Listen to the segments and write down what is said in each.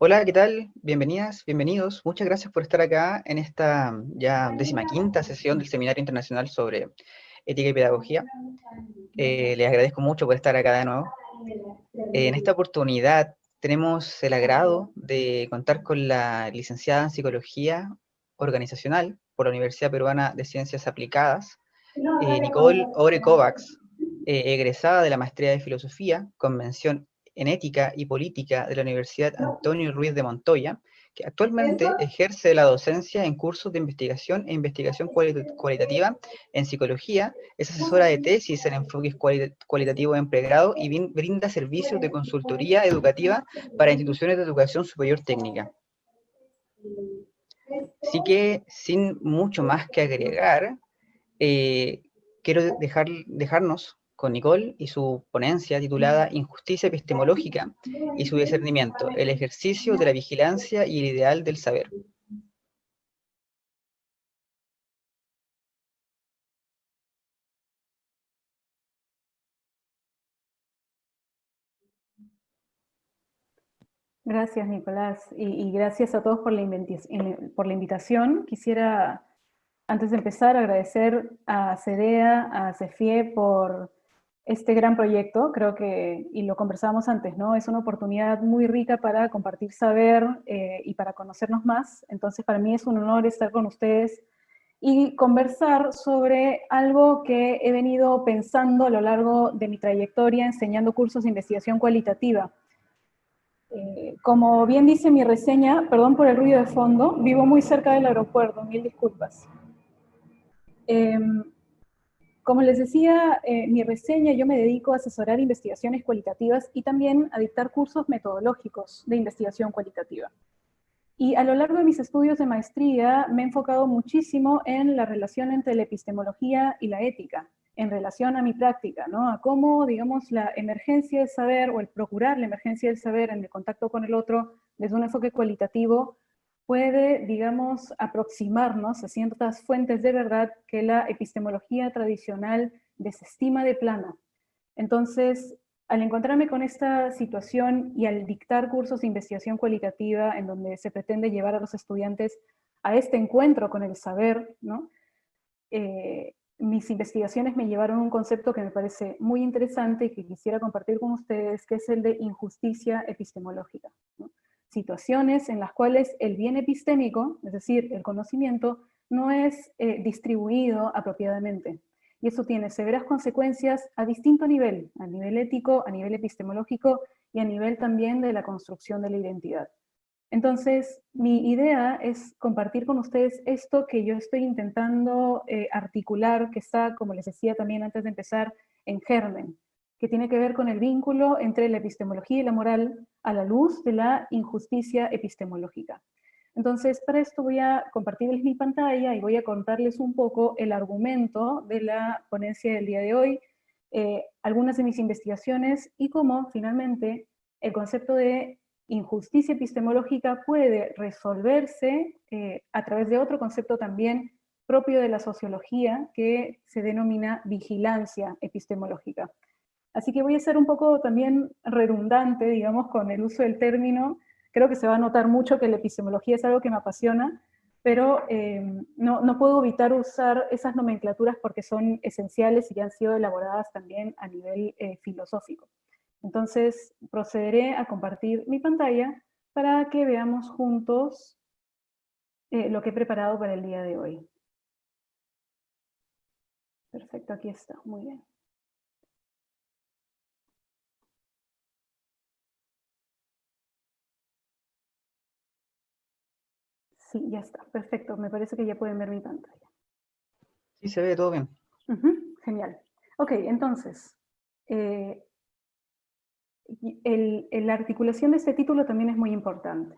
Hola, ¿qué tal? Bienvenidas, bienvenidos. Muchas gracias por estar acá en esta ya 15ª sesión del Seminario Internacional sobre Ética y Pedagogía. Les agradezco mucho por estar acá de nuevo. En esta oportunidad tenemos el agrado de contar con la licenciada en Psicología Organizacional por la Universidad Peruana de Ciencias Aplicadas, Nicole Ore Kovacs, egresada de la Maestría de Filosofía con mención en Ética y Política de la Universidad Antonio Ruiz de Montoya, que actualmente ejerce la docencia en cursos de investigación e investigación cualitativa en psicología, es asesora de tesis en enfoques cualitativos en pregrado y brinda servicios de consultoría educativa para instituciones de educación superior técnica. Así que, sin mucho más que agregar, quiero dejarnos con Nicole y su ponencia titulada Injusticia epistemológica y su discernimiento, el ejercicio de la vigilancia y el ideal del saber. Gracias, Nicolás, y gracias a todos por la invitación. Quisiera, antes de empezar, agradecer a CEDEA, a CEFIE por este gran proyecto. Creo que, y lo conversábamos antes, ¿no? Es una oportunidad muy rica para compartir saber y para conocernos más. Entonces, para mí es un honor estar con ustedes y conversar sobre algo que he venido pensando a lo largo de mi trayectoria enseñando cursos de investigación cualitativa. Como bien dice mi reseña, perdón por el ruido de fondo, vivo muy cerca del aeropuerto, mil disculpas. Como les decía, mi reseña, yo me dedico a asesorar investigaciones cualitativas y también a dictar cursos metodológicos de investigación cualitativa. Y a lo largo de mis estudios de maestría me he enfocado muchísimo en la relación entre la epistemología y la ética, en relación a mi práctica, ¿no? A cómo, digamos, la emergencia del saber o el procurar la emergencia del saber en el contacto con el otro desde un enfoque cualitativo puede, digamos, aproximarnos a ciertas fuentes de verdad que la epistemología tradicional desestima de plano. Entonces, al encontrarme con esta situación y al dictar cursos de investigación cualitativa en donde se pretende llevar a los estudiantes a este encuentro con el saber, ¿no? Mis investigaciones me llevaron a un concepto que me parece muy interesante y que quisiera compartir con ustedes, que es el de injusticia epistemológica, ¿no? Situaciones en las cuales el bien epistémico, es decir, el conocimiento, no es distribuido apropiadamente. Y eso tiene severas consecuencias a distinto nivel, a nivel ético, a nivel epistemológico y a nivel también de la construcción de la identidad. Entonces, mi idea es compartir con ustedes esto que yo estoy intentando articular, que está, como les decía también antes de empezar, en germen, que tiene que ver con el vínculo entre la epistemología y la moral a la luz de la injusticia epistemológica. Entonces, para esto voy a compartirles mi pantalla y voy a contarles un poco el argumento de la ponencia del día de hoy, algunas de mis investigaciones y cómo, finalmente, el concepto de injusticia epistemológica puede resolverse a través de otro concepto también propio de la sociología que se denomina vigilancia epistemológica. Así que voy a ser un poco también redundante, digamos, con el uso del término. Creo que se va a notar mucho que la epistemología es algo que me apasiona, pero no puedo evitar usar esas nomenclaturas porque son esenciales y ya han sido elaboradas también a nivel filosófico. Entonces, procederé a compartir mi pantalla para que veamos juntos lo que he preparado para el día de hoy. Perfecto, aquí está, muy bien. Sí, ya está, perfecto. Me parece que ya pueden ver mi pantalla. Sí, se ve todo bien. Genial. Ok, entonces, la articulación de este título también es muy importante.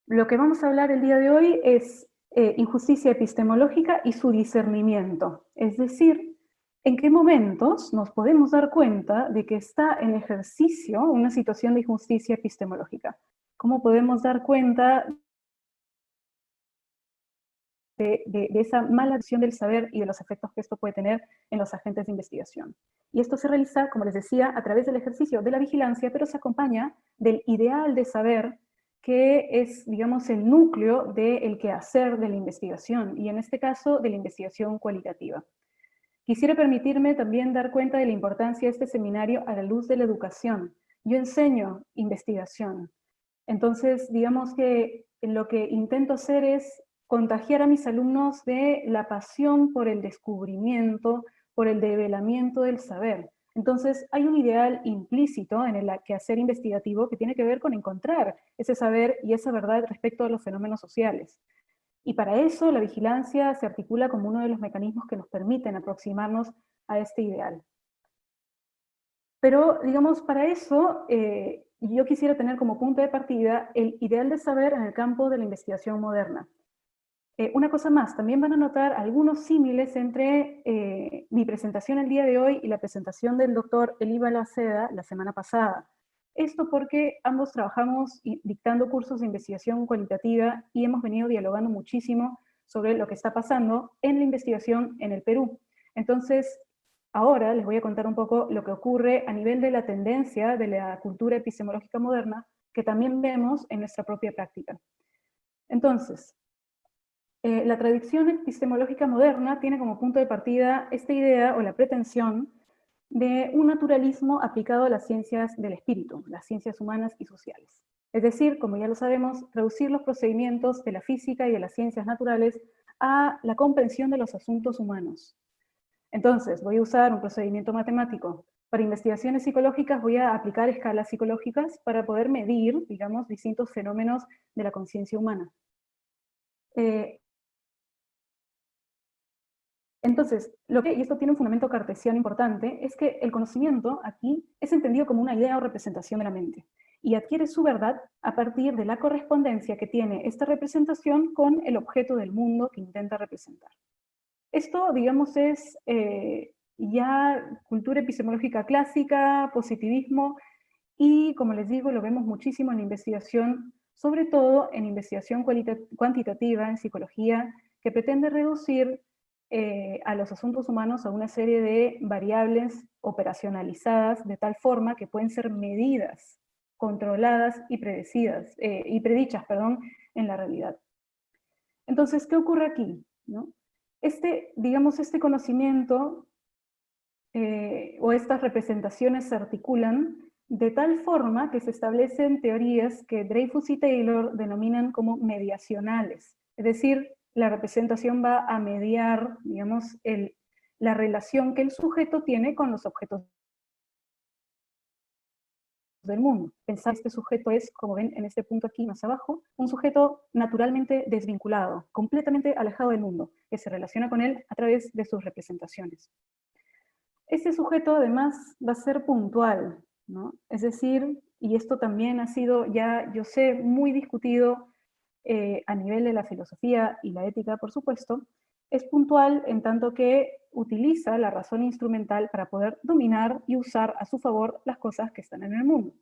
Lo que vamos a hablar el día de hoy es injusticia epistemológica y su discernimiento. Es decir, en qué momentos nos podemos dar cuenta de que está en ejercicio una situación de injusticia epistemológica. ¿Cómo podemos dar cuenta de esa mala acción del saber y de los efectos que esto puede tener en los agentes de investigación? Y esto se realiza, como les decía, a través del ejercicio de la vigilancia, pero se acompaña del ideal de saber que es, digamos, el núcleo del quehacer de la investigación, y en este caso de la investigación cualitativa. Quisiera permitirme también dar cuenta de la importancia de este seminario a la luz de la educación. Yo enseño investigación, entonces digamos que lo que intento hacer es contagiar a mis alumnos de la pasión por el descubrimiento, por el develamiento del saber. Entonces hay un ideal implícito en el quehacer investigativo que tiene que ver con encontrar ese saber y esa verdad respecto a los fenómenos sociales. Y para eso la vigilancia se articula como uno de los mecanismos que nos permiten aproximarnos a este ideal. Pero, digamos, para eso yo quisiera tener como punto de partida el ideal de saber en el campo de la investigación moderna. Una cosa más, también van a notar algunos símiles entre mi presentación el día de hoy y la presentación del doctor Eli Balaceda la semana pasada. Esto porque ambos trabajamos dictando cursos de investigación cualitativa y hemos venido dialogando muchísimo sobre lo que está pasando en la investigación en el Perú. Entonces, ahora les voy a contar un poco lo que ocurre a nivel de la tendencia de la cultura epistemológica moderna que también vemos en nuestra propia práctica. Entonces, la tradición epistemológica moderna tiene como punto de partida esta idea o la pretensión de un naturalismo aplicado a las ciencias del espíritu, las ciencias humanas y sociales. Es decir, como ya lo sabemos, traducir los procedimientos de la física y de las ciencias naturales a la comprensión de los asuntos humanos. Entonces, voy a usar un procedimiento matemático. Para investigaciones psicológicas voy a aplicar escalas psicológicas para poder medir, digamos, distintos fenómenos de la conciencia humana. Entonces, y esto tiene un fundamento cartesiano importante, es que el conocimiento aquí es entendido como una idea o representación de la mente, y adquiere su verdad a partir de la correspondencia que tiene esta representación con el objeto del mundo que intenta representar. Esto, digamos, es ya cultura epistemológica clásica, positivismo, y como les digo, lo vemos muchísimo en la investigación, sobre todo en investigación cuantitativa, en psicología, que pretende reducir a los asuntos humanos a una serie de variables operacionalizadas de tal forma que pueden ser medidas, controladas y predichas en la realidad. Entonces, ¿qué ocurre aquí? ¿No? Digamos, este conocimiento o estas representaciones se articulan de tal forma que se establecen teorías que Dreyfus y Taylor denominan como mediacionales. Es decir, la representación va a mediar, digamos, la relación que el sujeto tiene con los objetos del mundo. Pensar que este sujeto es, como ven en este punto aquí más abajo, un sujeto naturalmente desvinculado, completamente alejado del mundo, que se relaciona con él a través de sus representaciones. Este sujeto además va a ser puntual, ¿no? Es decir, y esto también ha sido ya, yo sé, muy discutido a nivel de la filosofía y la ética, por supuesto, es puntual en tanto que utiliza la razón instrumental para poder dominar y usar a su favor las cosas que están en el mundo.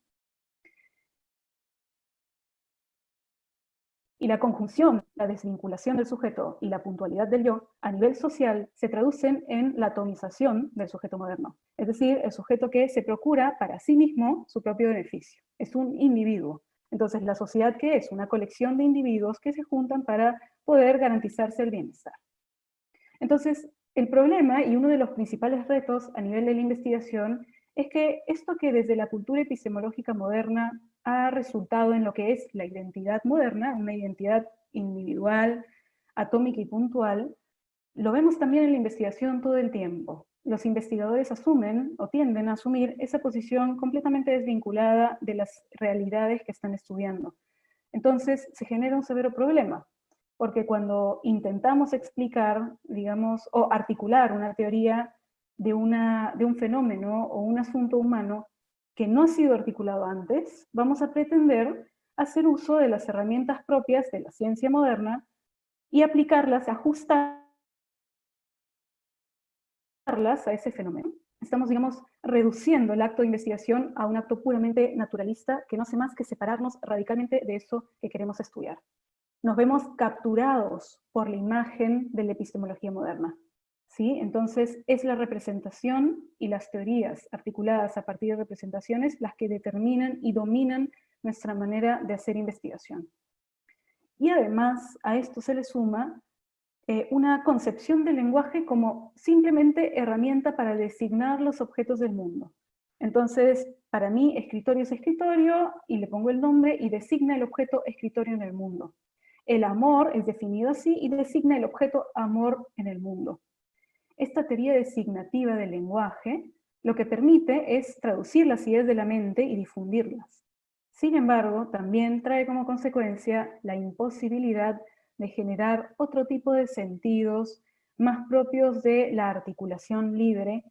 Y la conjunción, la desvinculación del sujeto y la puntualidad del yo, a nivel social, se traducen en la atomización del sujeto moderno. Es decir, el sujeto que se procura para sí mismo su propio beneficio. Es un individuo. Entonces, ¿la sociedad qué es? Una colección de individuos que se juntan para poder garantizarse el bienestar. Entonces, el problema y uno de los principales retos a nivel de la investigación es que esto que desde la cultura epistemológica moderna ha resultado en lo que es la identidad moderna, una identidad individual, atómica y puntual, lo vemos también en la investigación todo el tiempo. Los investigadores asumen o tienden a asumir esa posición completamente desvinculada de las realidades que están estudiando. Entonces se genera un severo problema, porque cuando intentamos explicar, digamos, o articular una teoría de un fenómeno o un asunto humano que no ha sido articulado antes, vamos a pretender hacer uso de las herramientas propias de la ciencia moderna y aplicarlas, ajustarlas a ese fenómeno. Estamos, digamos, reduciendo el acto de investigación a un acto puramente naturalista que no hace más que separarnos radicalmente de eso que queremos estudiar. Nos vemos capturados por la imagen de la epistemología moderna. ¿Sí? Entonces, es la representación y las teorías articuladas a partir de representaciones las que determinan y dominan nuestra manera de hacer investigación. Y además a esto se le suma una concepción del lenguaje como simplemente herramienta para designar los objetos del mundo. Entonces, para mí, escritorio es escritorio, y le pongo el nombre y designa el objeto escritorio en el mundo. El amor es definido así y designa el objeto amor en el mundo. Esta teoría designativa del lenguaje lo que permite es traducir las ideas de la mente y difundirlas. Sin embargo, también trae como consecuencia la imposibilidad de generar otro tipo de sentidos más propios de la articulación libre,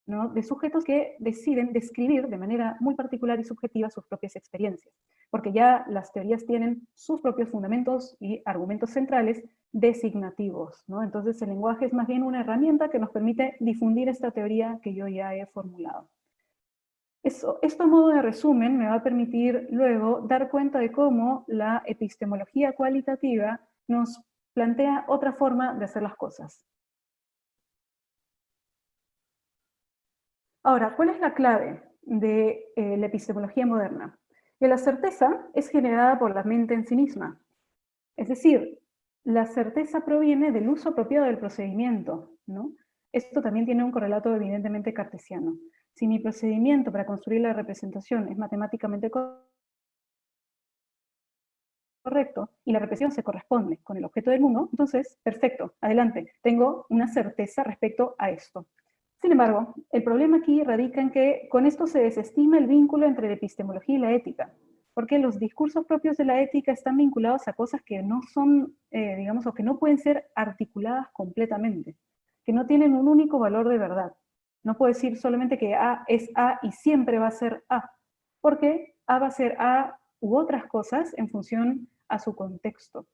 ¿no?, de sujetos que deciden describir de manera muy particular y subjetiva sus propias experiencias, porque ya las teorías tienen sus propios fundamentos y argumentos centrales designativos, ¿no? Entonces el lenguaje es más bien una herramienta que nos permite difundir esta teoría que yo ya he formulado. Esto a modo de resumen me va a permitir luego dar cuenta de cómo la epistemología cualitativa nos plantea otra forma de hacer las cosas. Ahora, ¿cuál es la clave de la epistemología moderna? Que la certeza es generada por la mente en sí misma. Es decir, la certeza proviene del uso apropiado del procedimiento, ¿no? Esto también tiene un correlato evidentemente cartesiano. Si mi procedimiento para construir la representación es matemáticamente correcto y la representación se corresponde con el objeto del mundo, entonces, perfecto, adelante, tengo una certeza respecto a esto. Sin embargo, el problema aquí radica en que con esto se desestima el vínculo entre la epistemología y la ética, porque los discursos propios de la ética están vinculados a cosas que no son, digamos, o que no pueden ser articuladas completamente, que no tienen un único valor de verdad. No puedo decir solamente que A es A y siempre va a ser A, porque A va a ser A u otras cosas en función a su contexto.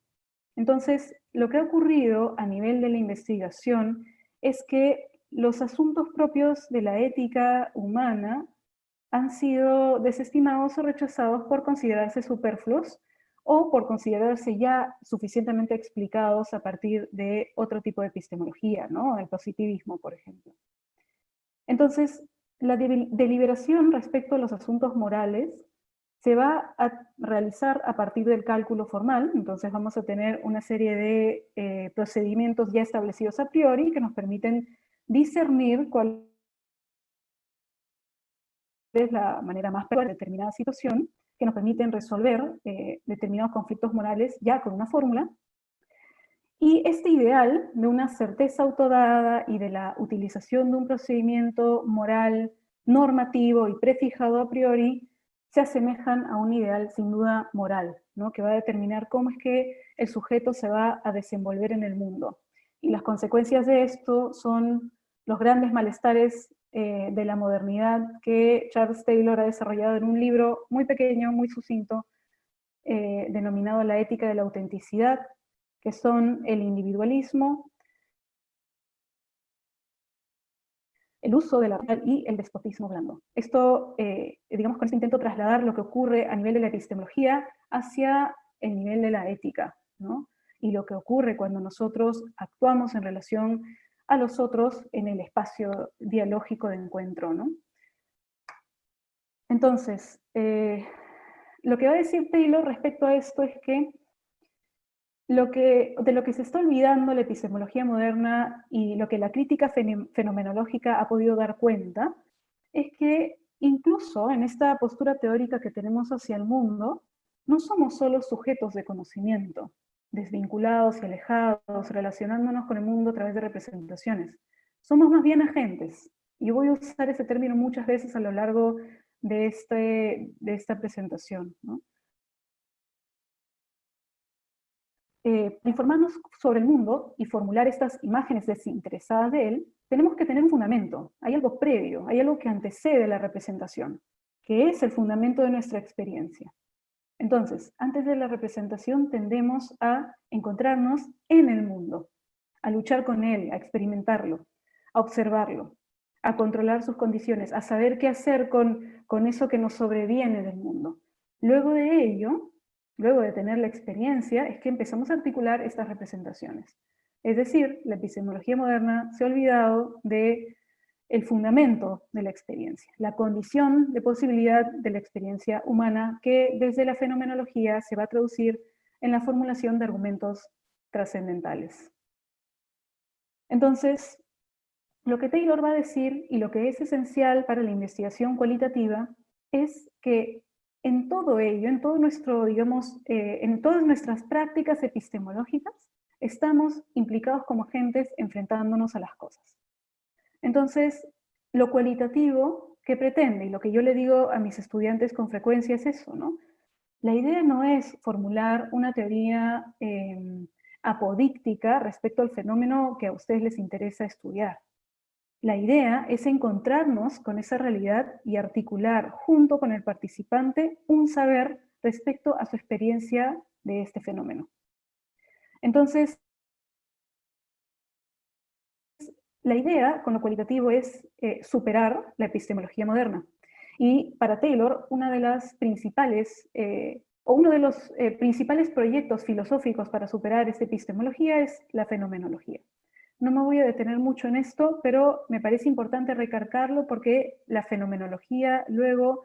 Entonces, lo que ha ocurrido a nivel de la investigación es que los asuntos propios de la ética humana han sido desestimados o rechazados por considerarse superfluos o por considerarse ya suficientemente explicados a partir de otro tipo de epistemología, ¿no? El positivismo, por ejemplo. Entonces, la deliberación respecto a los asuntos morales se va a realizar a partir del cálculo formal. Entonces vamos a tener una serie de procedimientos ya establecidos a priori que nos permiten discernir cuál es la manera más práctica de determinada situación, que nos permiten resolver determinados conflictos morales ya con una fórmula. Y este ideal de una certeza autodada y de la utilización de un procedimiento moral normativo y prefijado a priori se asemejan a un ideal sin duda moral, ¿no?, que va a determinar cómo es que el sujeto se va a desenvolver en el mundo. Y las consecuencias de esto son los grandes malestares de la modernidad que Charles Taylor ha desarrollado en un libro muy pequeño, muy sucinto, denominado La ética de la autenticidad, que son el individualismo, el uso de la real y el despotismo blando. Esto, digamos, con este intento trasladar lo que ocurre a nivel de la epistemología hacia el nivel de la ética, ¿no? Y lo que ocurre cuando nosotros actuamos en relación a los otros en el espacio dialógico de encuentro, ¿no? Entonces, lo que va a decir Taylor respecto a esto es que de lo que se está olvidando la epistemología moderna y lo que la crítica fenomenológica ha podido dar cuenta, es que incluso en esta postura teórica que tenemos hacia el mundo, no somos solo sujetos de conocimiento, desvinculados y alejados, relacionándonos con el mundo a través de representaciones. Somos más bien agentes. Y voy a usar ese término muchas veces a lo largo de esta presentación, ¿no? Informarnos sobre el mundo y formular estas imágenes desinteresadas de él, tenemos que tener un fundamento. Hay algo previo, hay algo que antecede la representación, que es el fundamento de nuestra experiencia. Entonces, antes de la representación tendemos a encontrarnos en el mundo, a luchar con él, a experimentarlo, a observarlo, a controlar sus condiciones, a saber qué hacer con eso que nos sobreviene del mundo. Luego de ello, luego de tener la experiencia, es que empezamos a articular estas representaciones. Es decir, la epistemología moderna se ha olvidado de el fundamento de la experiencia, la condición de posibilidad de la experiencia humana que desde la fenomenología se va a traducir en la formulación de argumentos trascendentales. Entonces, lo que Taylor va a decir y lo que es esencial para la investigación cualitativa es que en todo ello, en todo nuestro, digamos, en todas nuestras prácticas epistemológicas, estamos implicados como agentes enfrentándonos a las cosas. Entonces, lo cualitativo que pretende, y lo que yo le digo a mis estudiantes con frecuencia es eso, ¿no? La idea no es formular una teoría apodíctica respecto al fenómeno que a ustedes les interesa estudiar. La idea es encontrarnos con esa realidad y articular junto con el participante un saber respecto a su experiencia de este fenómeno. Entonces, la idea con lo cualitativo es superar la epistemología moderna. Y para Taylor, una de las principales, o uno de los principales proyectos filosóficos para superar esta epistemología es la fenomenología. No me voy a detener mucho en esto, pero me parece importante recalcarlo porque la fenomenología luego,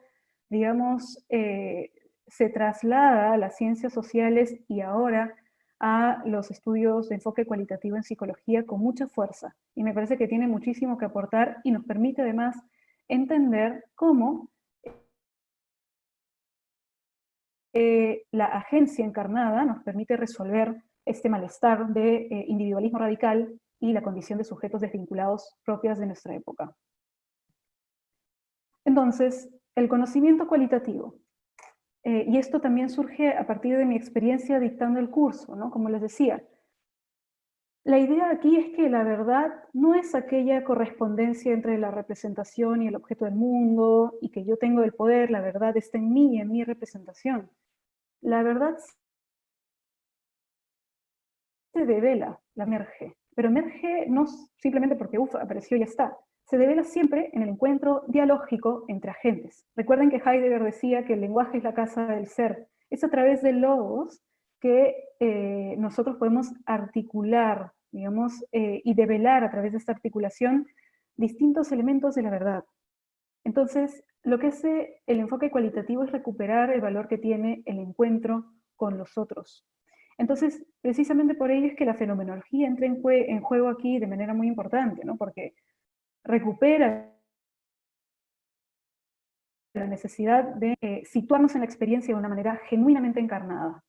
digamos, se traslada a las ciencias sociales y ahora a los estudios de enfoque cualitativo en psicología con mucha fuerza. Y me parece que tiene muchísimo que aportar y nos permite además entender cómo la agencia encarnada nos permite resolver este malestar de individualismo radical y la condición de sujetos desvinculados propias de nuestra época. Entonces, el conocimiento cualitativo. Y esto también surge a partir de mi experiencia dictando el curso, ¿no? Como les decía, la idea aquí es que la verdad no es aquella correspondencia entre la representación y el objeto del mundo, y que yo tengo el poder, la verdad está en mí y en mi representación. La verdad se devela, la emerge, pero emerge no simplemente porque apareció y ya está. Se devela siempre en el encuentro dialógico entre agentes. Recuerden que Heidegger decía que el lenguaje es la casa del ser. Es a través de logos que nosotros podemos articular, digamos, y develar a través de esta articulación distintos elementos de la verdad. Entonces, lo que hace el enfoque cualitativo es recuperar el valor que tiene el encuentro con los otros. Entonces, precisamente por ello es que la fenomenología entra en juego aquí de manera muy importante, ¿no? Porque recupera la necesidad de situarnos en la experiencia de una manera genuinamente encarnada.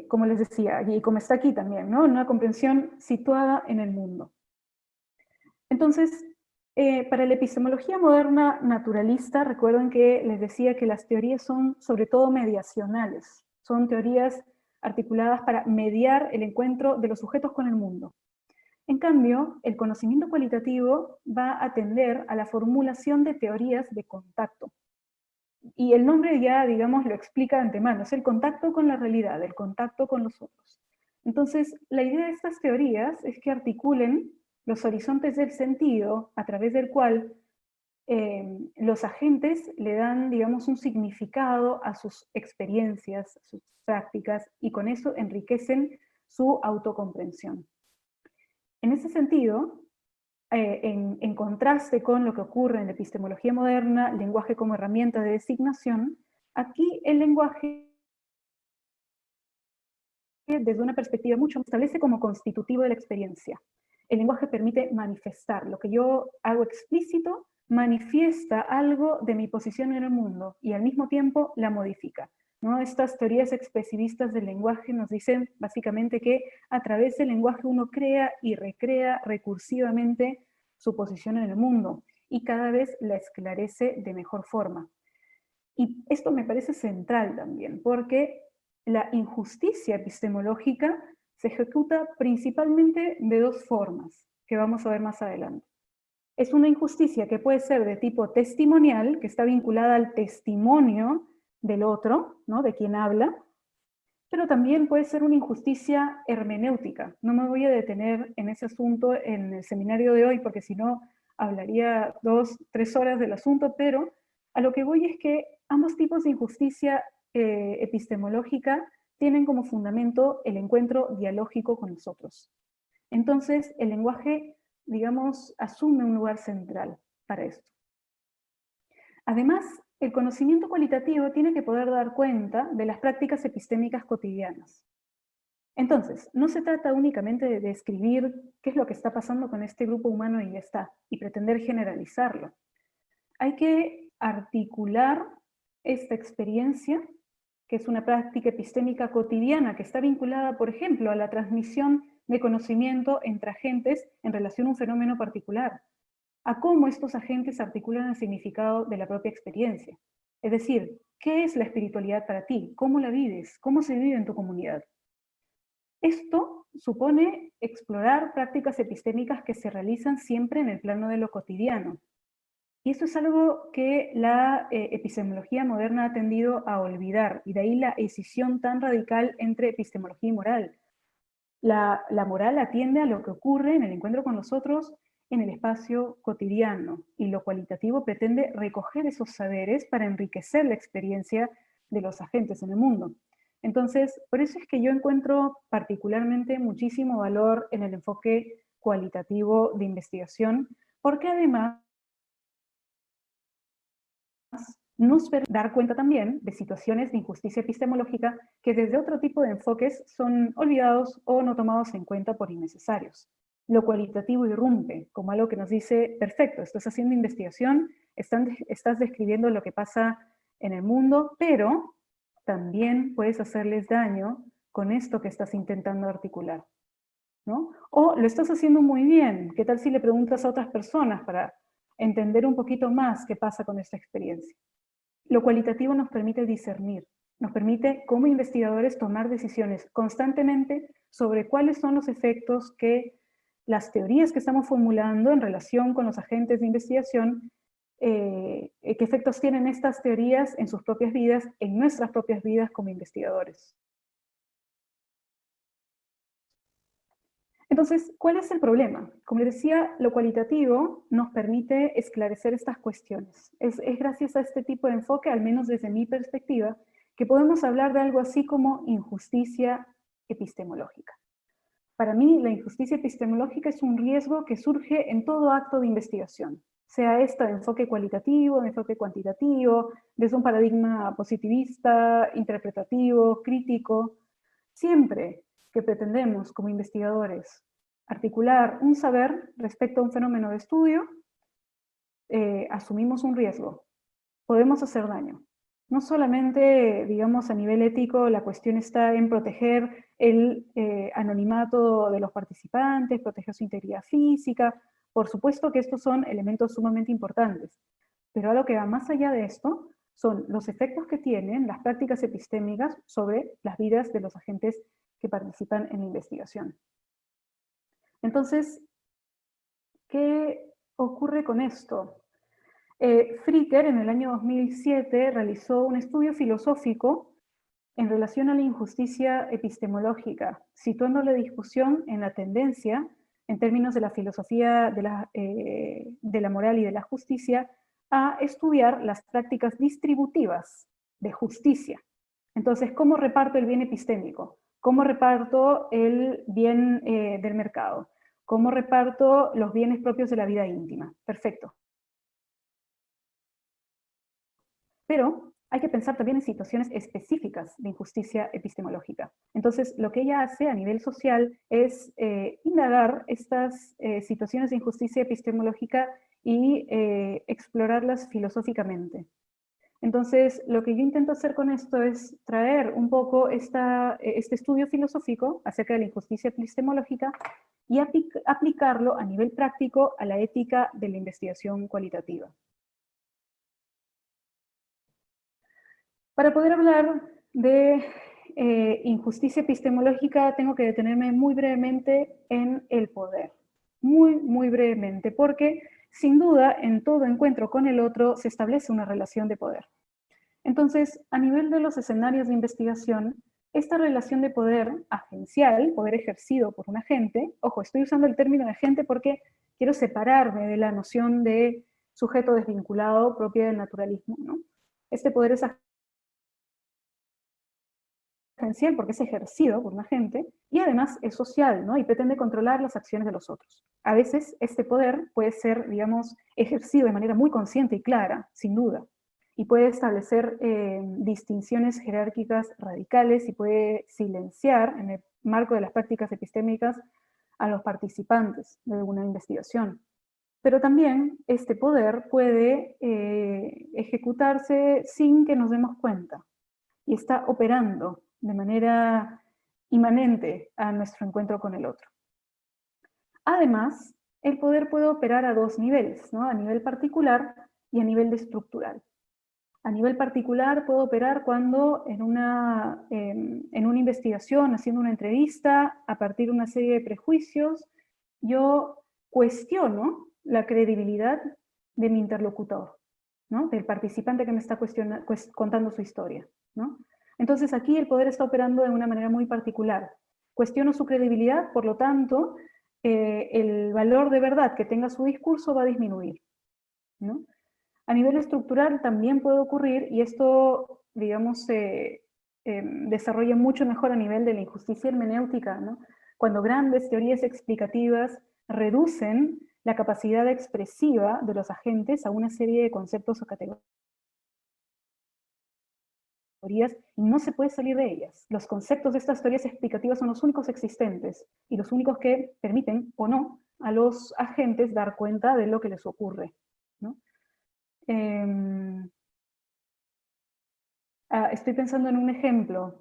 Como les decía, y como está aquí también, ¿no? Una comprensión situada en el mundo. Entonces, para la epistemología moderna naturalista, recuerden que les decía que las teorías son sobre todo mediacionales. Son teorías articuladas para mediar el encuentro de los sujetos con el mundo. En cambio, el conocimiento cualitativo va a atender a la formulación de teorías de contacto. Y el nombre ya, digamos, lo explica de antemano, es el contacto con la realidad, el contacto con los otros. Entonces, la idea de estas teorías es que articulen los horizontes del sentido a través del cual los agentes le dan, digamos, un significado a sus experiencias, a sus prácticas, y con eso enriquecen su autocomprensión. En ese sentido, en contraste con lo que ocurre en la epistemología moderna, lenguaje como herramienta de designación, aquí el lenguaje, desde una perspectiva mucho más, establece como constitutivo de la experiencia. El lenguaje permite manifestar. Lo que yo hago explícito manifiesta algo de mi posición en el mundo y al mismo tiempo la modifica, ¿no? Estas teorías expresivistas del lenguaje nos dicen básicamente que a través del lenguaje uno crea y recrea recursivamente su posición en el mundo y cada vez la esclarece de mejor forma. Y esto me parece central también, porque la injusticia epistemológica se ejecuta principalmente de dos formas, que vamos a ver más adelante. Es una injusticia que puede ser de tipo testimonial, que está vinculada al testimonio del otro, ¿no? De quien habla, pero también puede ser una injusticia hermenéutica. No me voy a detener en ese asunto en el seminario de hoy, porque si no hablaría 2, 3 horas del asunto, pero a lo que voy es que ambos tipos de injusticia epistemológica tienen como fundamento el encuentro dialógico con nosotros. Entonces, el lenguaje digamos, asume un lugar central para esto. Además, el conocimiento cualitativo tiene que poder dar cuenta de las prácticas epistémicas cotidianas. Entonces, no se trata únicamente de describir qué es lo que está pasando con este grupo humano y ya está, y pretender generalizarlo. Hay que articular esta experiencia, que es una práctica epistémica cotidiana que está vinculada, por ejemplo, a la transmisión de conocimiento entre agentes en relación a un fenómeno particular, a cómo estos agentes articulan el significado de la propia experiencia. Es decir, ¿qué es la espiritualidad para ti? ¿Cómo la vives? ¿Cómo se vive en tu comunidad? Esto supone explorar prácticas epistémicas que se realizan siempre en el plano de lo cotidiano. Y esto es algo que la epistemología moderna ha tendido a olvidar, y de ahí la escisión tan radical entre epistemología y moral. La moral atiende a lo que ocurre en el encuentro con los otros en el espacio cotidiano, y lo cualitativo pretende recoger esos saberes para enriquecer la experiencia de los agentes en el mundo. Entonces, por eso es que yo encuentro particularmente muchísimo valor en el enfoque cualitativo de investigación, porque además nos permite dar cuenta también de situaciones de injusticia epistemológica que desde otro tipo de enfoques son olvidados o no tomados en cuenta por innecesarios. Lo cualitativo irrumpe como algo que nos dice, perfecto, estás haciendo investigación, estás describiendo lo que pasa en el mundo, pero también puedes hacerles daño con esto que estás intentando articular, ¿no? O lo estás haciendo muy bien, ¿qué tal si le preguntas a otras personas para entender un poquito más qué pasa con esta experiencia? Lo cualitativo nos permite discernir, nos permite como investigadores tomar decisiones constantemente sobre cuáles son los efectos que las teorías que estamos formulando en relación con los agentes de investigación, qué efectos tienen estas teorías en sus propias vidas, en nuestras propias vidas como investigadores. Entonces, ¿cuál es el problema? Como les decía, lo cualitativo nos permite esclarecer estas cuestiones. Es gracias a este tipo de enfoque, al menos desde mi perspectiva, que podemos hablar de algo así como injusticia epistemológica. Para mí, la injusticia epistemológica es un riesgo que surge en todo acto de investigación, sea esta de enfoque cualitativo, de enfoque cuantitativo, desde un paradigma positivista, interpretativo, crítico. Siempre que pretendemos como investigadores articular un saber respecto a un fenómeno de estudio, asumimos un riesgo. Podemos hacer daño. No solamente, digamos, a nivel ético, la cuestión está en proteger el anonimato de los participantes, proteger su integridad física. Por supuesto que estos son elementos sumamente importantes. Pero algo que va más allá de esto son los efectos que tienen las prácticas epistémicas sobre las vidas de los agentes que participan en la investigación. Entonces, ¿qué ocurre con esto? Fricker en el año 2007 realizó un estudio filosófico en relación a la injusticia epistemológica, situando la discusión en la tendencia, en términos de la filosofía de la moral y de la justicia, a estudiar las prácticas distributivas de justicia. Entonces, ¿cómo reparto el bien epistémico? ¿Cómo reparto el bien del mercado? ¿Cómo reparto los bienes propios de la vida íntima? Perfecto. Pero hay que pensar también en situaciones específicas de injusticia epistemológica. Entonces, lo que ella hace a nivel social es indagar estas situaciones de injusticia epistemológica y explorarlas filosóficamente. Entonces, lo que yo intento hacer con esto es traer un poco este estudio filosófico acerca de la injusticia epistemológica y aplicarlo a nivel práctico a la ética de la investigación cualitativa. Para poder hablar de injusticia epistemológica, tengo que detenerme muy brevemente en el poder. Muy brevemente, porque sin duda en todo encuentro con el otro se establece una relación de poder. Entonces, a nivel de los escenarios de investigación, esta relación de poder agencial, poder ejercido por un agente, ojo, estoy usando el término de agente porque quiero separarme de la noción de sujeto desvinculado propia del naturalismo, ¿no? Este poder es agencial porque es ejercido por un agente, y además es social, ¿no? Y pretende controlar las acciones de los otros. A veces este poder puede ser, digamos, ejercido de manera muy consciente y clara, sin duda, y puede establecer distinciones jerárquicas radicales y puede silenciar, en el marco de las prácticas epistémicas, a los participantes de alguna investigación. Pero también este poder puede ejecutarse sin que nos demos cuenta, y está operando de manera inmanente a nuestro encuentro con el otro. Además, el poder puede operar a dos niveles, ¿no? A nivel particular y a nivel estructural. A nivel particular puedo operar cuando en una investigación, haciendo una entrevista, a partir de una serie de prejuicios, yo cuestiono la credibilidad de mi interlocutor, ¿no? Del participante que me está contando su historia, ¿no? Entonces aquí el poder está operando de una manera muy particular. Cuestiono su credibilidad, por lo tanto, el valor de verdad que tenga su discurso va a disminuir, ¿no? A nivel estructural también puede ocurrir, y esto, digamos, se desarrolla mucho mejor a nivel de la injusticia hermenéutica, ¿no? Cuando grandes teorías explicativas reducen la capacidad expresiva de los agentes a una serie de conceptos o categorías, y no se puede salir de ellas. Los conceptos de estas teorías explicativas son los únicos existentes, y los únicos que permiten, o no, a los agentes dar cuenta de lo que les ocurre, ¿no? Estoy pensando en un ejemplo.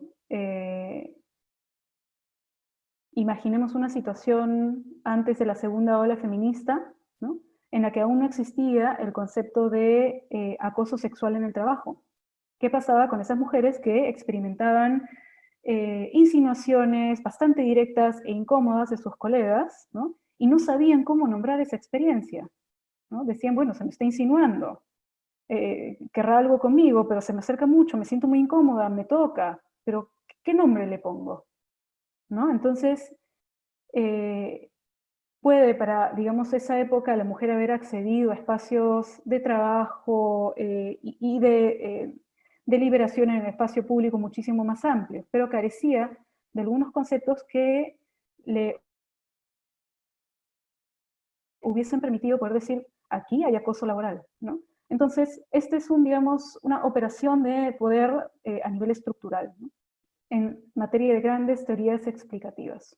Imaginemos una situación antes de la segunda ola feminista, ¿no? En la que aún no existía el concepto de acoso sexual en el trabajo. ¿Qué pasaba con esas mujeres que experimentaban insinuaciones bastante directas e incómodas de sus colegas, ¿no? Y no sabían cómo nombrar esa experiencia, ¿no? Decían, bueno, se me está insinuando, querrá algo conmigo, pero se me acerca mucho, me siento muy incómoda, me toca, pero ¿qué nombre le pongo? ¿No? Entonces, puede para, digamos, esa época la mujer haber accedido a espacios de trabajo y de liberación en el espacio público muchísimo más amplios, pero carecía de algunos conceptos que le hubiesen permitido poder decir, aquí hay acoso laboral, ¿no? Entonces, este es digamos, una operación de poder a nivel estructural, ¿no? En materia de grandes teorías explicativas.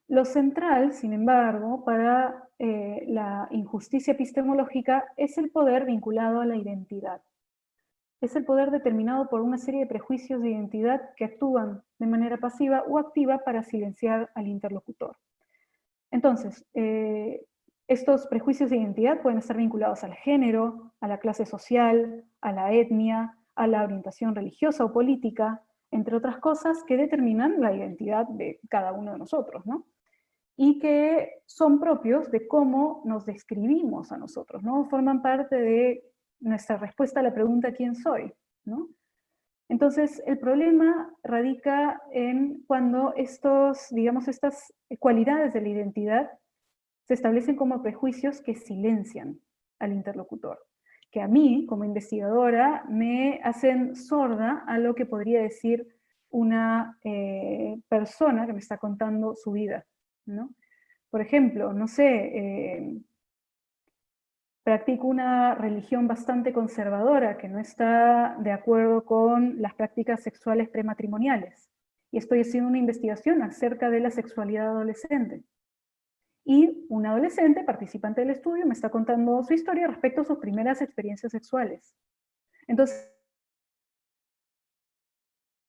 Lo central, sin embargo, para la injusticia epistemológica es el poder vinculado a la identidad. Es el poder determinado por una serie de prejuicios de identidad que actúan de manera pasiva o activa para silenciar al interlocutor. Entonces, estos prejuicios de identidad pueden estar vinculados al género, a la clase social, a la etnia, a la orientación religiosa o política, entre otras cosas que determinan la identidad de cada uno de nosotros, ¿no? Y que son propios de cómo nos describimos a nosotros, ¿no? Forman parte de nuestra respuesta a la pregunta ¿quién soy?, ¿no? Entonces, el problema radica en cuando digamos, estas cualidades de la identidad se establecen como prejuicios que silencian al interlocutor, que a mí, como investigadora, me hacen sorda a lo que podría decir una persona que me está contando su vida, ¿no? Por ejemplo, no sé, practico una religión bastante conservadora que no está de acuerdo con las prácticas sexuales prematrimoniales, y estoy haciendo una investigación acerca de la sexualidad adolescente. Y un adolescente, participante del estudio, me está contando su historia respecto a sus primeras experiencias sexuales. Entonces,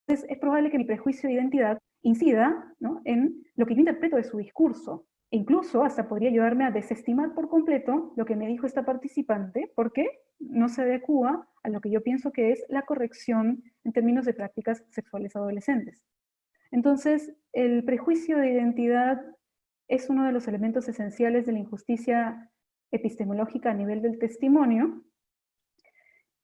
es probable que mi prejuicio de identidad incida, ¿no?, en lo que yo interpreto de su discurso. E incluso hasta podría ayudarme a desestimar por completo lo que me dijo esta participante, porque no se adecúa a lo que yo pienso que es la corrección en términos de prácticas sexuales adolescentes. Entonces, el prejuicio de identidad es uno de los elementos esenciales de la injusticia epistemológica a nivel del testimonio.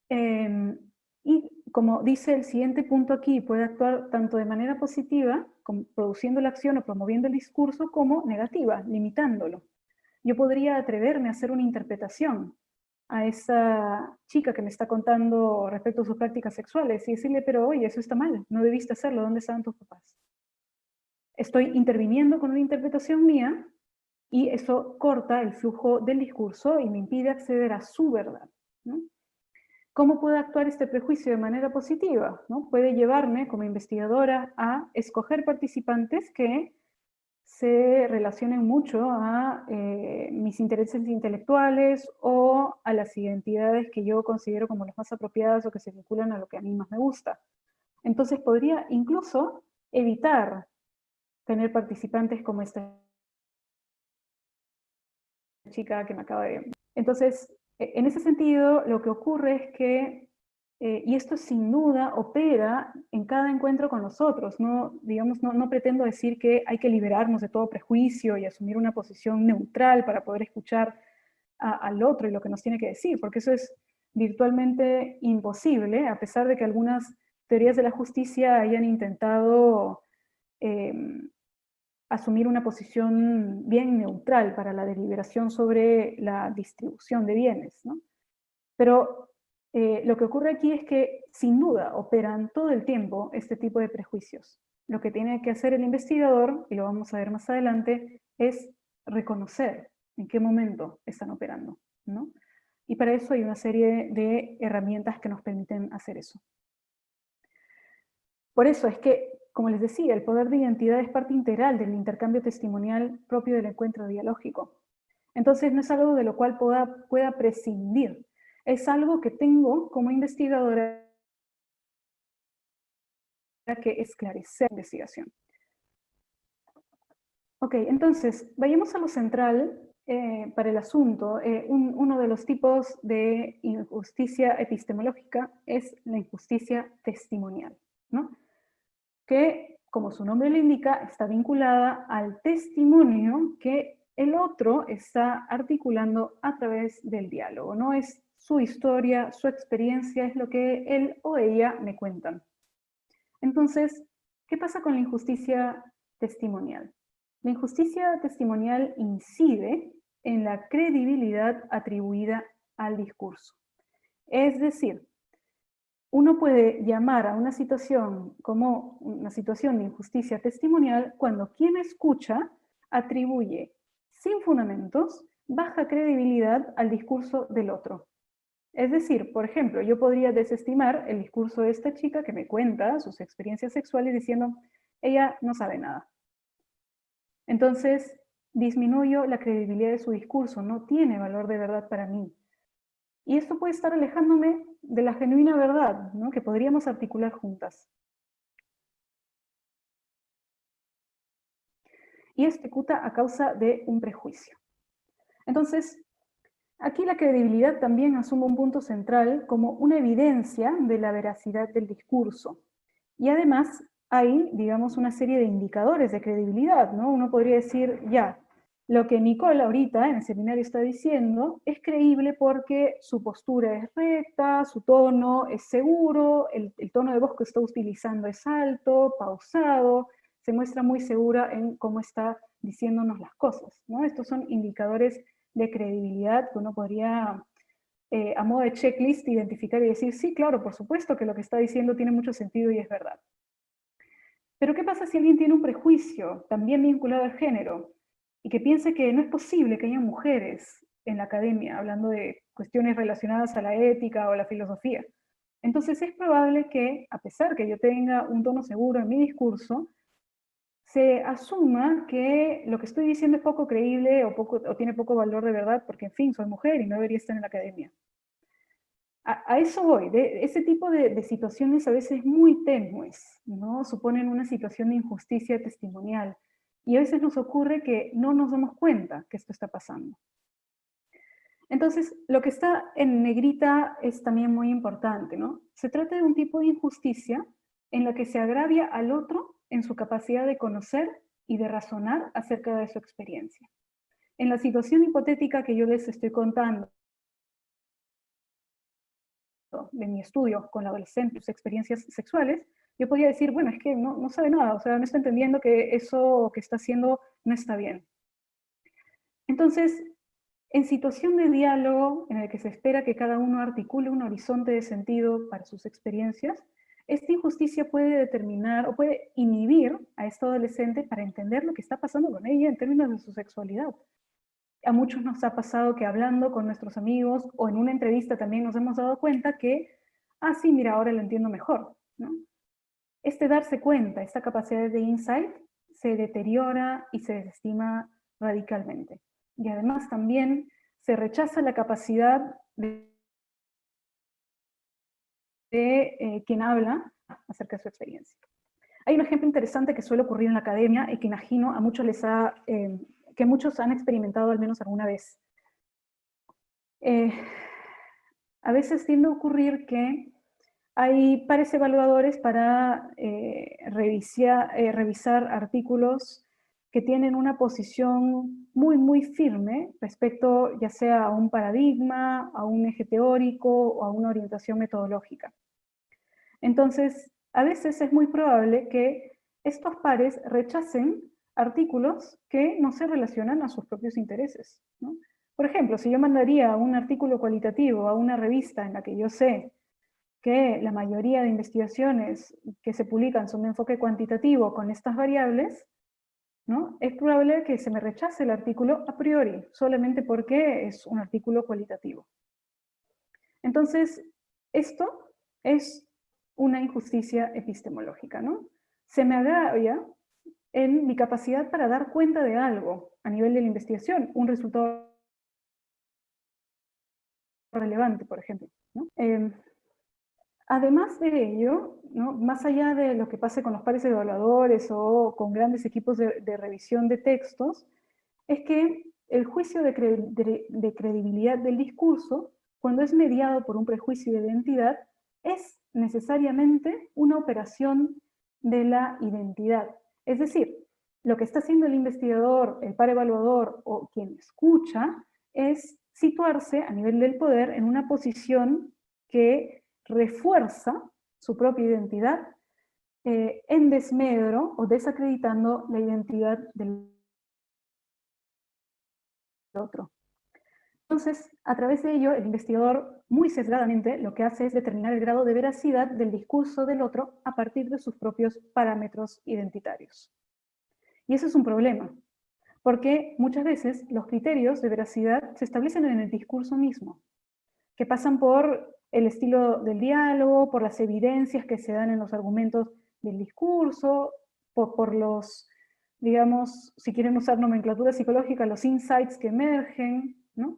Y como dice el siguiente punto aquí, puede actuar tanto de manera positiva, como produciendo la acción o promoviendo el discurso, como negativa, limitándolo. Yo podría atreverme a hacer una interpretación a esa chica que me está contando respecto a sus prácticas sexuales y decirle, pero oye, eso está mal, no debiste hacerlo, ¿dónde estaban tus papás? Estoy interviniendo con una interpretación mía y eso corta el flujo del discurso y me impide acceder a su verdad, ¿no? ¿Cómo puede actuar este prejuicio de manera positiva? ¿No? Puede llevarme como investigadora a escoger participantes que se relacionen mucho a mis intereses intelectuales o a las identidades que yo considero como las más apropiadas o que se vinculan a lo que a mí más me gusta. Entonces podría incluso evitar tener participantes como esta chica que me acaba de... Entonces, en ese sentido, lo que ocurre es que, y esto sin duda opera en cada encuentro con nosotros, no, digamos, no pretendo decir que hay que liberarnos de todo prejuicio y asumir una posición neutral para poder escuchar al otro y lo que nos tiene que decir, porque eso es virtualmente imposible, a pesar de que algunas teorías de la justicia hayan intentado asumir una posición bien neutral para la deliberación sobre la distribución de bienes, ¿no? Pero lo que ocurre aquí es que, sin duda, operan todo el tiempo este tipo de prejuicios. Lo que tiene que hacer el investigador, y lo vamos a ver más adelante, es reconocer en qué momento están operando, ¿no? Y para eso hay una serie de herramientas que nos permiten hacer eso. Por eso es que, como les decía, el poder de identidad es parte integral del intercambio testimonial propio del encuentro dialógico. Entonces no es algo de lo cual pueda prescindir, es algo que tengo como investigadora que esclarecer la investigación. Ok, entonces, vayamos a lo central para el asunto. Uno de los tipos de injusticia epistemológica es la injusticia testimonial, ¿no? Que, como su nombre lo indica, está vinculada al testimonio que el otro está articulando a través del diálogo. No es su historia, su experiencia, es lo que él o ella me cuentan. Entonces, ¿qué pasa con la injusticia testimonial? La injusticia testimonial incide en la credibilidad atribuida al discurso. Es decir, uno puede llamar a una situación como una situación de injusticia testimonial cuando quien escucha atribuye sin fundamentos baja credibilidad al discurso del otro. Es decir, por ejemplo, yo podría desestimar el discurso de esta chica que me cuenta sus experiencias sexuales diciendo, ella no sabe nada. Entonces, disminuyo la credibilidad de su discurso, no tiene valor de verdad para mí. Y esto puede estar alejándome de la genuina verdad, ¿no? Que podríamos articular juntas. Y esto ejecuta a causa de un prejuicio. Entonces, aquí la credibilidad también asume un punto central como una evidencia de la veracidad del discurso. Y además hay, digamos, una serie de indicadores de credibilidad, ¿no? Uno podría decir, ya, lo que Nicole ahorita en el seminario está diciendo es creíble porque su postura es recta, su tono es seguro, el tono de voz que está utilizando es alto, pausado, se muestra muy segura en cómo está diciéndonos las cosas, ¿no? Estos son indicadores de credibilidad que uno podría, a modo de checklist, identificar y decir, sí, claro, por supuesto que lo que está diciendo tiene mucho sentido y es verdad. Pero ¿qué pasa si alguien tiene un prejuicio también vinculado al género y que piense que no es posible que haya mujeres en la academia hablando de cuestiones relacionadas a la ética o a la filosofía? Entonces es probable que, a pesar que yo tenga un tono seguro en mi discurso, se asuma que lo que estoy diciendo es poco creíble o tiene poco valor de verdad porque, en fin, soy mujer y no debería estar en la academia. A eso voy, de ese tipo de situaciones a veces muy tenues, ¿no? Suponen una situación de injusticia testimonial. Y a veces nos ocurre que no nos damos cuenta que esto está pasando. Entonces, lo que está en negrita es también muy importante, ¿no? Se trata de un tipo de injusticia en la que se agravia al otro en su capacidad de conocer y de razonar acerca de su experiencia. En la situación hipotética que yo les estoy contando, de mi estudio con adolescentes, sus experiencias sexuales, yo podría decir, bueno, es que no sabe nada, o sea, no está entendiendo que eso que está haciendo no está bien. Entonces, En situación de diálogo, en el que se espera que cada uno articule un horizonte de sentido para sus experiencias, esta injusticia puede determinar o puede inhibir a esta adolescente para entender lo que está pasando con ella en términos de su sexualidad. A muchos nos ha pasado que hablando con nuestros amigos o en una entrevista también nos hemos dado cuenta que, ah, sí, mira, ahora lo entiendo mejor, ¿no? Este darse cuenta, esta capacidad de insight, se deteriora y se desestima radicalmente. Y además también se rechaza la capacidad de quien habla acerca de su experiencia. Hay un ejemplo interesante que suele ocurrir en la academia y que imagino a muchos que muchos han experimentado al menos alguna vez. A veces tiende a ocurrir que hay pares evaluadores para revisar artículos que tienen una posición muy, muy firme respecto ya sea a un paradigma, a un eje teórico o a una orientación metodológica. Entonces, a veces es muy probable que estos pares rechacen artículos que no se relacionan a sus propios intereses, ¿no? Por ejemplo, si yo mandaría un artículo cualitativo a una revista en la que yo sé que la mayoría de investigaciones que se publican son de enfoque cuantitativo con estas variables, ¿no? Es probable que se me rechace el artículo a priori, solamente porque es un artículo cualitativo. Entonces, esto es una injusticia epistemológica, ¿no? Se me agravia en mi capacidad para dar cuenta de algo a nivel de la investigación, un resultado relevante, por ejemplo, ¿no? Además de ello, ¿no? Más allá de lo que pase con los pares evaluadores o con grandes equipos de revisión de textos, es que el juicio de credibilidad del discurso, cuando es mediado por un prejuicio de identidad, es necesariamente una operación de la identidad. Es decir, lo que está haciendo el investigador, el par evaluador o quien escucha, es situarse a nivel del poder en una posición que refuerza su propia identidad en desmedro o desacreditando la identidad del otro. Entonces, a través de ello, el investigador, muy sesgadamente, lo que hace es determinar el grado de veracidad del discurso del otro a partir de sus propios parámetros identitarios. Y eso es un problema, porque muchas veces los criterios de veracidad se establecen en el discurso mismo, que pasan por el estilo del diálogo, por las evidencias que se dan en los argumentos del discurso, por los, digamos, si quieren usar nomenclatura psicológica, los insights que emergen, ¿no?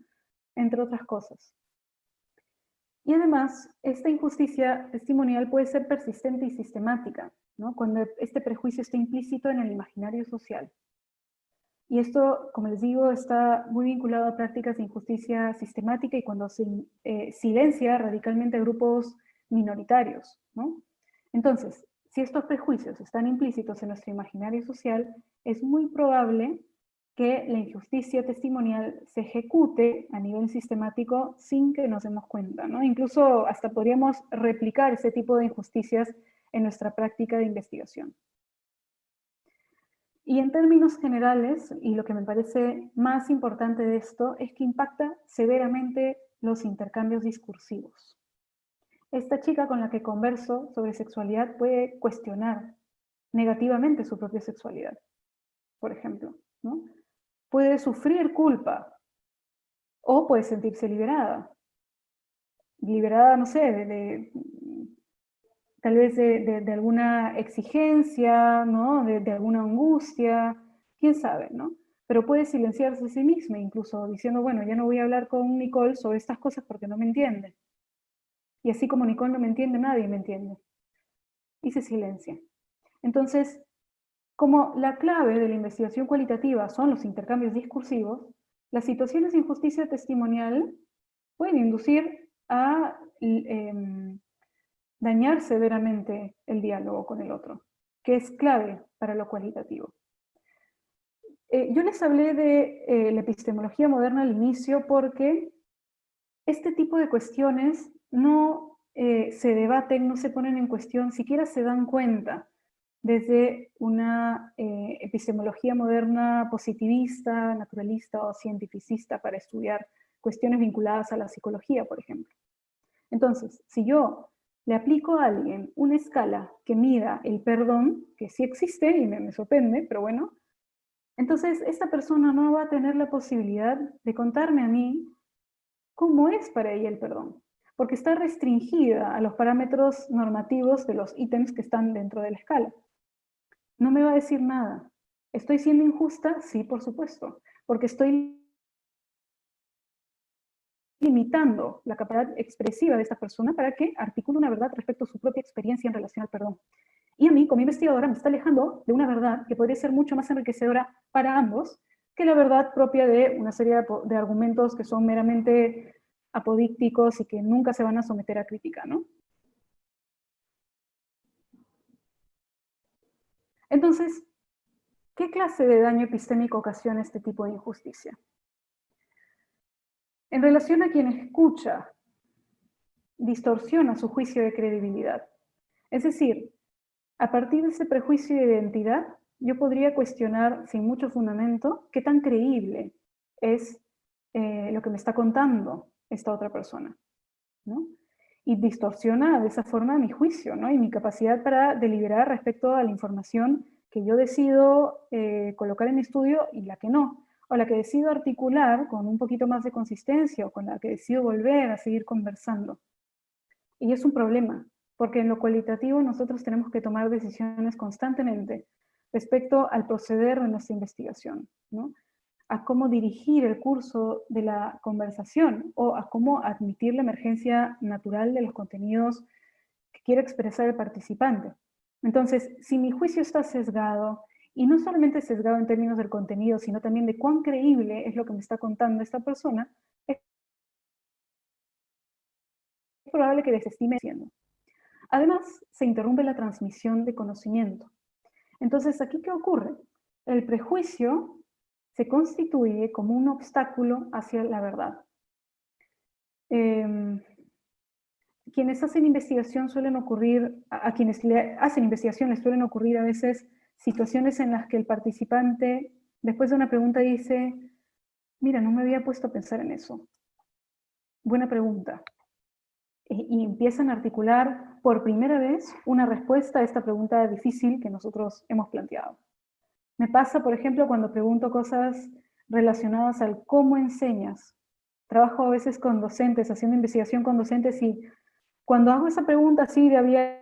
Entre otras cosas. Y además, esta injusticia testimonial puede ser persistente y sistemática, ¿no? Cuando este prejuicio está implícito en el imaginario social. Y esto, como les digo, está muy vinculado a prácticas de injusticia sistemática y cuando se silencia radicalmente a grupos minoritarios, ¿no? Entonces, si estos prejuicios están implícitos en nuestro imaginario social, es muy probable que la injusticia testimonial se ejecute a nivel sistemático sin que nos demos cuenta, ¿no? Incluso hasta podríamos replicar ese tipo de injusticias en nuestra práctica de investigación. Y en términos generales, y lo que me parece más importante de esto, es que impacta severamente los intercambios discursivos. Esta chica con la que converso sobre sexualidad puede cuestionar negativamente su propia sexualidad, por ejemplo, ¿no? Puede sufrir culpa o puede sentirse liberada. Liberada, no sé, tal vez de alguna exigencia, ¿no? De alguna angustia, quién sabe, ¿no? Pero puede silenciarse a sí misma, incluso diciendo, bueno, ya no voy a hablar con Nicole sobre estas cosas porque no me entiende. Y así como Nicole no me entiende, nadie me entiende. Y se silencia. Entonces, como la clave de la investigación cualitativa son los intercambios discursivos, las situaciones de injusticia testimonial pueden inducir a dañar severamente el diálogo con el otro, que es clave para lo cualitativo. Yo les hablé de la epistemología moderna al inicio porque este tipo de cuestiones no se debaten, no se ponen en cuestión, siquiera se dan cuenta desde una epistemología moderna positivista, naturalista o cientificista para estudiar cuestiones vinculadas a la psicología, por ejemplo. Entonces, si yo le aplico a alguien una escala que mida el perdón, que sí existe y me sorprende, pero bueno, entonces esta persona no va a tener la posibilidad de contarme a mí cómo es para ella el perdón, porque está restringida a los parámetros normativos de los ítems que están dentro de la escala. No me va a decir nada. ¿Estoy siendo injusta? Sí, por supuesto, porque estoy limitando la capacidad expresiva de esta persona para que articule una verdad respecto a su propia experiencia en relación al perdón. Y a mí, como investigadora, me está alejando de una verdad que podría ser mucho más enriquecedora para ambos que la verdad propia de una serie de argumentos que son meramente apodícticos y que nunca se van a someter a crítica, ¿no? Entonces, ¿qué clase de daño epistémico ocasiona este tipo de injusticia? En relación a quien escucha, distorsiona su juicio de credibilidad. Es decir, a partir de ese prejuicio de identidad, yo podría cuestionar sin mucho fundamento qué tan creíble es lo que me está contando esta otra persona, ¿no? Y distorsiona de esa forma mi juicio, ¿no? Y mi capacidad para deliberar respecto a la información que yo decido colocar en mi estudio y la que no, o la que decido articular con un poquito más de consistencia, o con la que decido volver a seguir conversando. Y es un problema, porque en lo cualitativo nosotros tenemos que tomar decisiones constantemente respecto al proceder de nuestra investigación, ¿no? A cómo dirigir el curso de la conversación o a cómo admitir la emergencia natural de los contenidos que quiere expresar el participante. Entonces, si mi juicio está sesgado, y no solamente sesgado en términos del contenido, sino también de cuán creíble es lo que me está contando esta persona, es probable que desestime siendo. Además, se interrumpe la transmisión de conocimiento. Entonces, ¿aquí qué ocurre? El prejuicio se constituye como un obstáculo hacia la verdad. Quienes hacen investigación suelen ocurrir, a quienes hacen investigación les suelen ocurrir a veces situaciones en las que el participante, después de una pregunta, dice, mira, no me había puesto a pensar en eso. Buena pregunta. Y empiezan a articular por primera vez una respuesta a esta pregunta difícil que nosotros hemos planteado. Me pasa, por ejemplo, cuando pregunto cosas relacionadas al cómo enseñas. Trabajo a veces con docentes, haciendo investigación con docentes, y cuando hago esa pregunta así de abierta,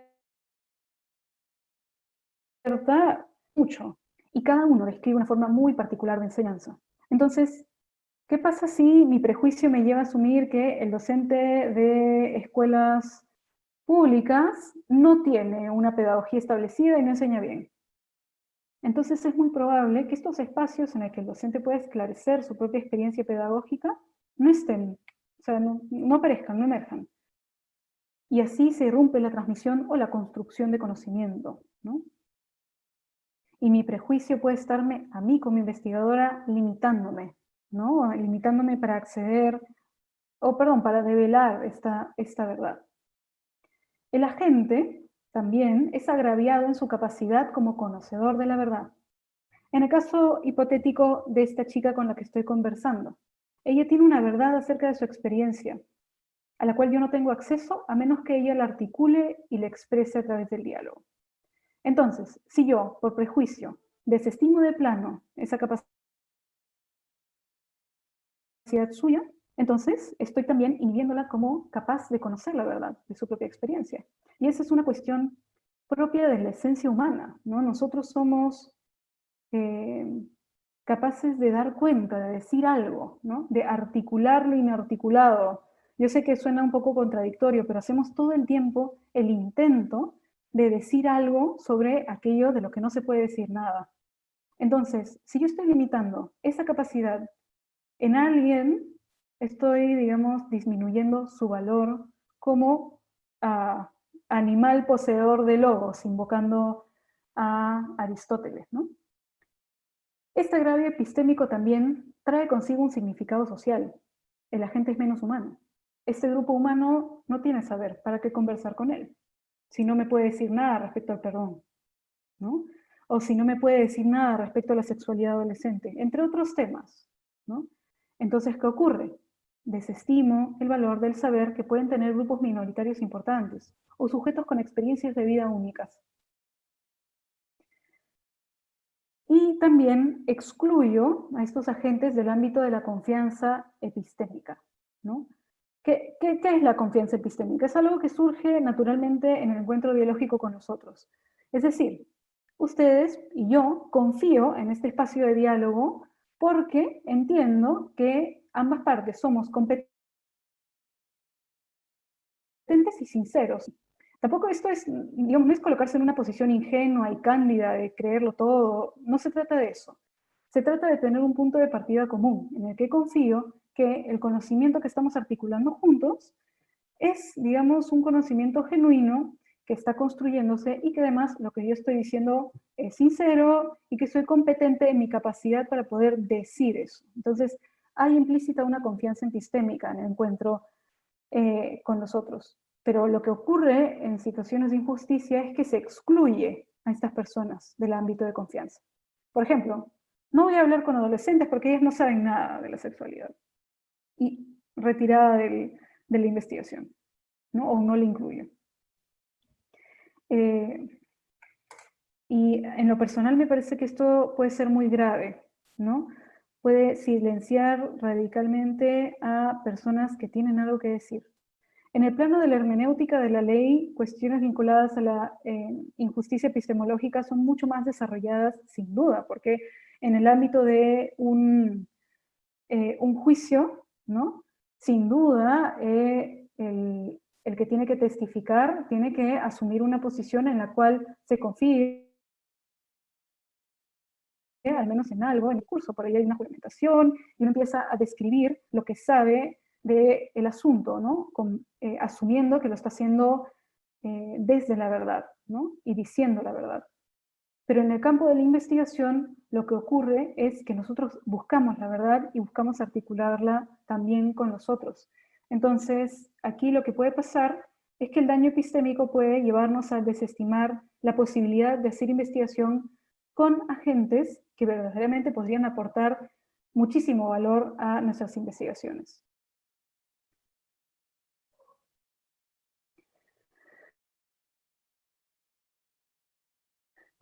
mucho. Y cada uno describe una forma muy particular de enseñanza. Entonces, ¿qué pasa si mi prejuicio me lleva a asumir que el docente de escuelas públicas no tiene una pedagogía establecida y no enseña bien? Entonces es muy probable que estos espacios en el que el docente puede esclarecer su propia experiencia pedagógica no estén, o sea, no aparezcan, no emerjan. Y así se irrumpe la transmisión o la construcción de conocimiento, ¿no? Y mi prejuicio puede estarme a mí como investigadora limitándome, ¿no? Limitándome para acceder, o perdón, para develar esta verdad. El agente también es agraviado en su capacidad como conocedor de la verdad. En el caso hipotético de esta chica con la que estoy conversando, ella tiene una verdad acerca de su experiencia, a la cual yo no tengo acceso a menos que ella la articule y la exprese a través del diálogo. Entonces, si yo, por prejuicio, desestimo de plano esa capacidad suya, entonces estoy también inhibiéndola como capaz de conocer la verdad de su propia experiencia. Y esa es una cuestión propia de la esencia humana, ¿no? Nosotros somos capaces de dar cuenta, de decir algo, ¿no? De articular lo inarticulado. Yo sé que suena un poco contradictorio, pero hacemos todo el tiempo el intento de decir algo sobre aquello de lo que no se puede decir nada. Entonces, si yo estoy limitando esa capacidad en alguien, estoy, digamos, disminuyendo su valor como animal poseedor de logos, invocando a Aristóteles, ¿no? Este agravio epistémico también trae consigo un significado social. El agente es menos humano. Este grupo humano no tiene saber para qué conversar con él, si no me puede decir nada respecto al perdón, ¿no? O si no me puede decir nada respecto a la sexualidad adolescente, entre otros temas, ¿no? Entonces, ¿qué ocurre? Desestimo el valor del saber que pueden tener grupos minoritarios importantes o sujetos con experiencias de vida únicas. Y también excluyo a estos agentes del ámbito de la confianza epistémica, ¿no? ¿Qué es la confianza epistémica? Es algo que surge naturalmente en el encuentro biológico con nosotros. Es decir, ustedes y yo confío en este espacio de diálogo porque entiendo que ambas partes somos competentes y sinceros. Tampoco esto es, digamos, no es colocarse en una posición ingenua y cándida de creerlo todo. No se trata de eso. Se trata de tener un punto de partida común en el que confío que el conocimiento que estamos articulando juntos es, digamos, un conocimiento genuino que está construyéndose y que además lo que yo estoy diciendo es sincero y que soy competente en mi capacidad para poder decir eso. Entonces, hay implícita una confianza epistémica en el encuentro con nosotros. Pero lo que ocurre en situaciones de injusticia es que se excluye a estas personas del ámbito de confianza. Por ejemplo, no voy a hablar con adolescentes porque ellas no saben nada de la sexualidad. Y retirada de la investigación, ¿no? O no la incluyo. Y en lo personal me parece que esto puede ser muy grave, ¿no? Puede silenciar radicalmente a personas que tienen algo que decir. En el plano de la hermenéutica de la ley, cuestiones vinculadas a la injusticia epistemológica son mucho más desarrolladas, sin duda, porque en el ámbito de un juicio, ¿no? Sin duda, el que tiene que testificar tiene que asumir una posición en la cual se confíe, al menos en algo, en el curso, por ahí hay una juramentación, y uno empieza a describir lo que sabe del asunto, ¿no? Asumiendo que lo está haciendo desde la verdad, ¿no? Y diciendo la verdad. Pero en el campo de la investigación, lo que ocurre es que nosotros buscamos la verdad y buscamos articularla también con los otros. Entonces, aquí lo que puede pasar es que el daño epistémico puede llevarnos a desestimar la posibilidad de hacer investigación con agentes que verdaderamente podrían aportar muchísimo valor a nuestras investigaciones.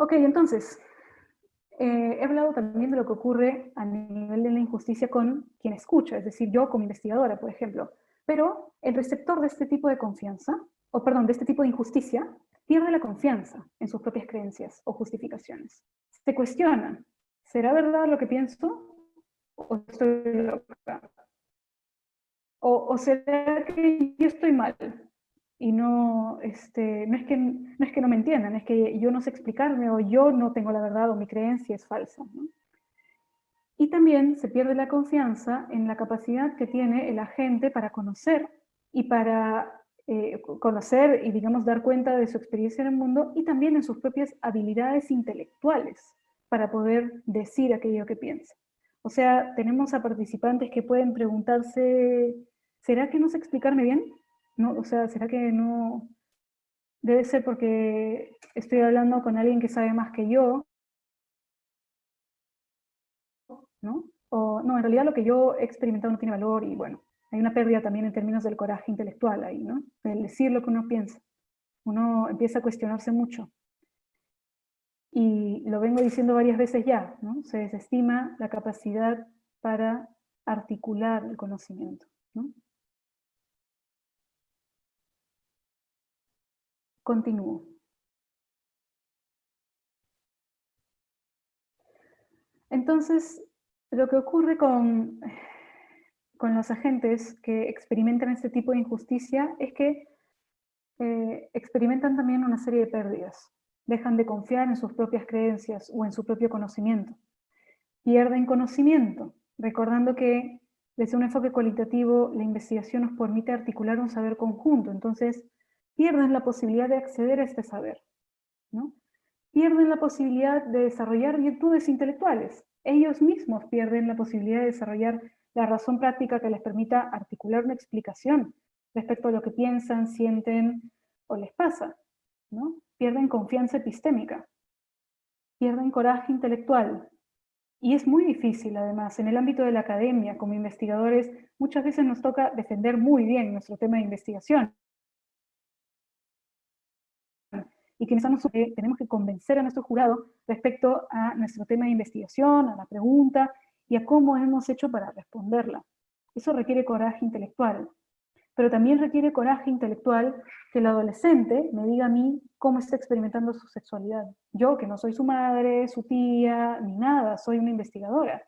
Ok, entonces, he hablado también de lo que ocurre a nivel de la injusticia con quien escucha, es decir, yo como investigadora, por ejemplo. Pero el receptor de este tipo de confianza, o perdón, de este tipo de injusticia, pierde la confianza en sus propias creencias o justificaciones. Se cuestiona, ¿será verdad lo que pienso? ¿O estoy loca? ¿O será que yo estoy mal? Y no, no es que no me entiendan, es que yo no sé explicarme, o yo no tengo la verdad, o mi creencia es falsa, ¿no? Y también se pierde la confianza en la capacidad que tiene el agente para conocer y para conocer y, digamos, dar cuenta de su experiencia en el mundo y también en sus propias habilidades intelectuales para poder decir aquello que piensa. O sea, tenemos a participantes que pueden preguntarse, ¿será que no sé explicarme bien? ¿No? O sea, ¿será que no? Debe ser porque estoy hablando con alguien que sabe más que yo, ¿no? O no, en realidad lo que yo he experimentado no tiene valor y bueno, hay una pérdida también en términos del coraje intelectual ahí, ¿no? El decir lo que uno piensa. Uno empieza a cuestionarse mucho. Y lo vengo diciendo varias veces ya, ¿no? Se desestima la capacidad para articular el conocimiento, ¿no? Continúo. Entonces, lo que ocurre con los agentes que experimentan este tipo de injusticia es que experimentan también una serie de pérdidas. Dejan de confiar en sus propias creencias o en su propio conocimiento. Pierden conocimiento, recordando que desde un enfoque cualitativo la investigación nos permite articular un saber conjunto. Entonces, pierden la posibilidad de acceder a este saber, ¿no? Pierden la posibilidad de desarrollar virtudes intelectuales. Ellos mismos pierden la posibilidad de desarrollar la razón práctica que les permita articular una explicación respecto a lo que piensan, sienten o les pasa, ¿no? Pierden confianza epistémica. pierden coraje intelectual. Y es muy difícil, además, en el ámbito de la academia, como investigadores, muchas veces nos toca defender muy bien nuestro tema de investigación. Y que tenemos que convencer a nuestro jurado respecto a nuestro tema de investigación, a la pregunta y a cómo hemos hecho para responderla. Eso requiere coraje intelectual. Pero también requiere coraje intelectual que el adolescente me diga a mí cómo está experimentando su sexualidad. Yo, que no soy su madre, su tía, ni nada, soy una investigadora.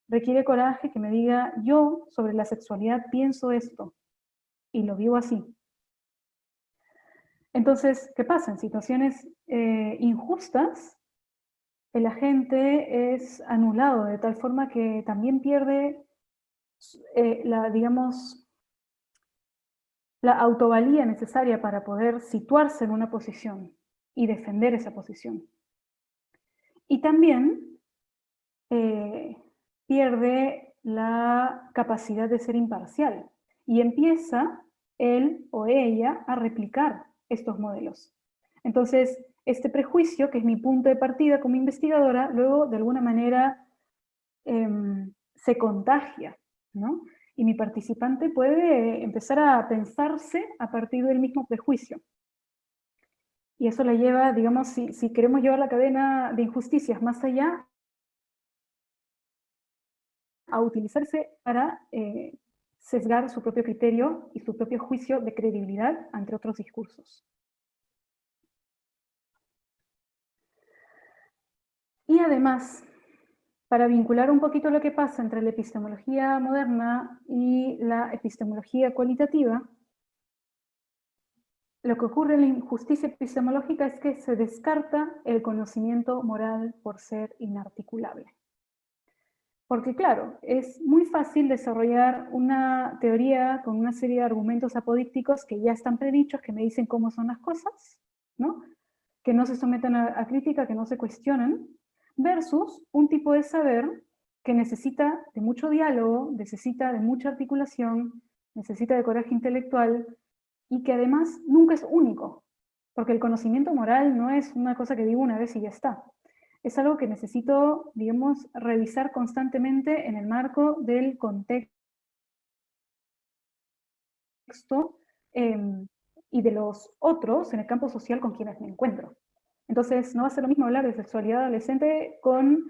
Requiere coraje que me diga, yo sobre la sexualidad pienso esto, y lo vivo así. Entonces, ¿qué pasa? En situaciones injustas, el agente es anulado de tal forma que también pierde digamos, la autovalía necesaria para poder situarse en una posición y defender esa posición. Y también pierde la capacidad de ser imparcial y empieza él o ella a replicar estos modelos. Entonces, este prejuicio, que es mi punto de partida como investigadora, luego de alguna manera se contagia, ¿no? Y mi participante puede empezar a pensarse a partir del mismo prejuicio. Y eso la lleva, digamos, si queremos llevar la cadena de injusticias más allá, a utilizarse para sesgar su propio criterio y su propio juicio de credibilidad ante otros discursos. Y además, para vincular un poquito lo que pasa entre la epistemología moderna y la epistemología cualitativa, lo que ocurre en la injusticia epistemológica es que se descarta el conocimiento moral por ser inarticulable. Porque claro, es muy fácil desarrollar una teoría con una serie de argumentos apodícticos que ya están predichos, que me dicen cómo son las cosas, ¿no? Que no se someten a crítica, que no se cuestionan, versus un tipo de saber que necesita de mucho diálogo, necesita de mucha articulación, necesita de coraje intelectual, y que además nunca es único, porque el conocimiento moral no es una cosa que digo una vez y ya está. Es algo que necesito, digamos, revisar constantemente en el marco del contexto y de los otros en el campo social con quienes me encuentro. Entonces, no va a ser lo mismo hablar de sexualidad adolescente con